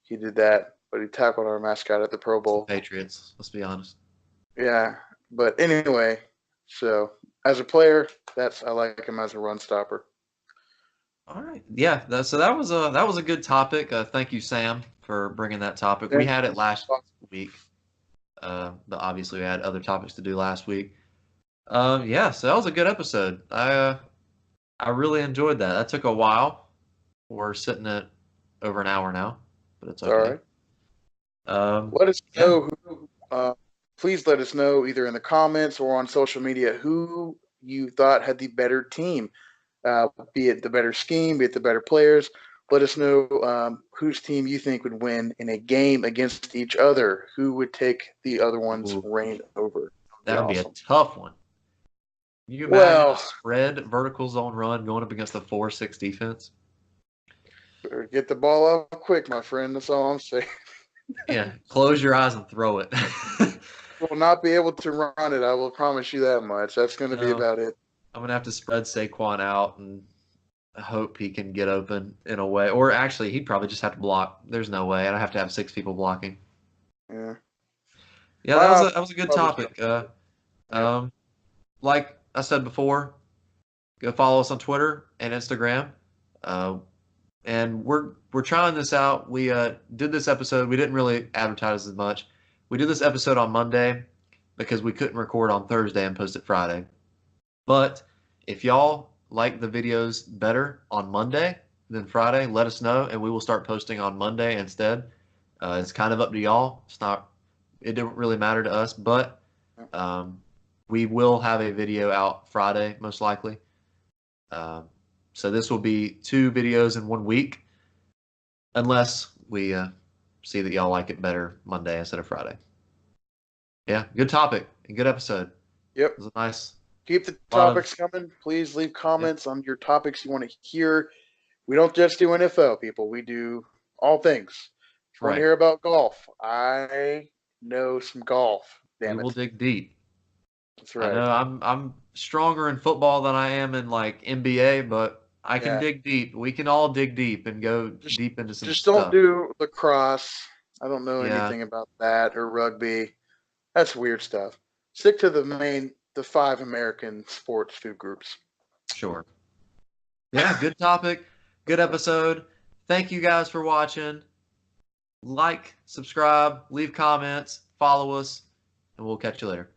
he did that, but he tackled our mascot at the Pro It's the Bowl. Patriots. Let's be honest. Yeah, but anyway, so as a player, I like him as a run stopper. All right. Yeah. So that was a good topic. Thank you, Sam, for bringing that topic. We Yeah. had it last week, but obviously we had other topics to do last week. Yeah. So that was a good episode. I really enjoyed that. That took a while. We're sitting at over an hour now, but it's All okay. right. Um, Let us yeah. know who. Please let us know either in the comments or on social media who you thought had the better team, be it the better scheme, be it the better players. Let us know whose team you think would win in a game against each other. Who would take the other one's Ooh, reign over? That would be that would be a awesome. tough one. Can you imagine a Well, spread vertical zone run going up against the 4-6 defense? get the ball up quick, my friend. That's all I'm saying. Yeah. Close your eyes and throw it. Will not be able to run it. I will promise you that much. That's going to be No. about it. I'm gonna have to spread Saquon out and hope he can get open in a way. Or actually, he'd probably just have to block. There's no way. I'd have to have 6 people blocking. Yeah. Yeah, Mine that was a good probably. topic. Yeah. Um, like I said before, go follow us on Twitter and Instagram. Uh, and we're trying this out. We did this episode. We didn't really advertise as much. We did this episode on Monday because we couldn't record on Thursday and post it Friday. But if y'all like the videos better on Monday than Friday, let us know, and we will start posting on Monday instead. It's kind of up to y'all. It didn't really matter to us, but um, we will have a video out Friday, most likely. Um, so this will be 2 videos in one week, unless we see that y'all like it better Monday instead of Friday. Yeah, good topic and good episode. Yep. It was a nice Keep the A lot of topics coming. Please leave Yep, comments on your topics you want to hear. We don't just do NFL, people. We do all things. If you want to right. hear about golf, I know some golf. We Damn will it. dig deep. That's I right. know I'm stronger in football than I am in like NBA, but I can Yeah. dig deep. We can all dig deep and go Just deep into some just don't stuff. do lacrosse. I don't know Yeah, anything about that or rugby. That's weird stuff. Stick to the five American sports food groups. sure. Yeah, good topic. Good episode. Thank you guys for watching. Like, subscribe, leave comments, follow us, and we'll catch you later.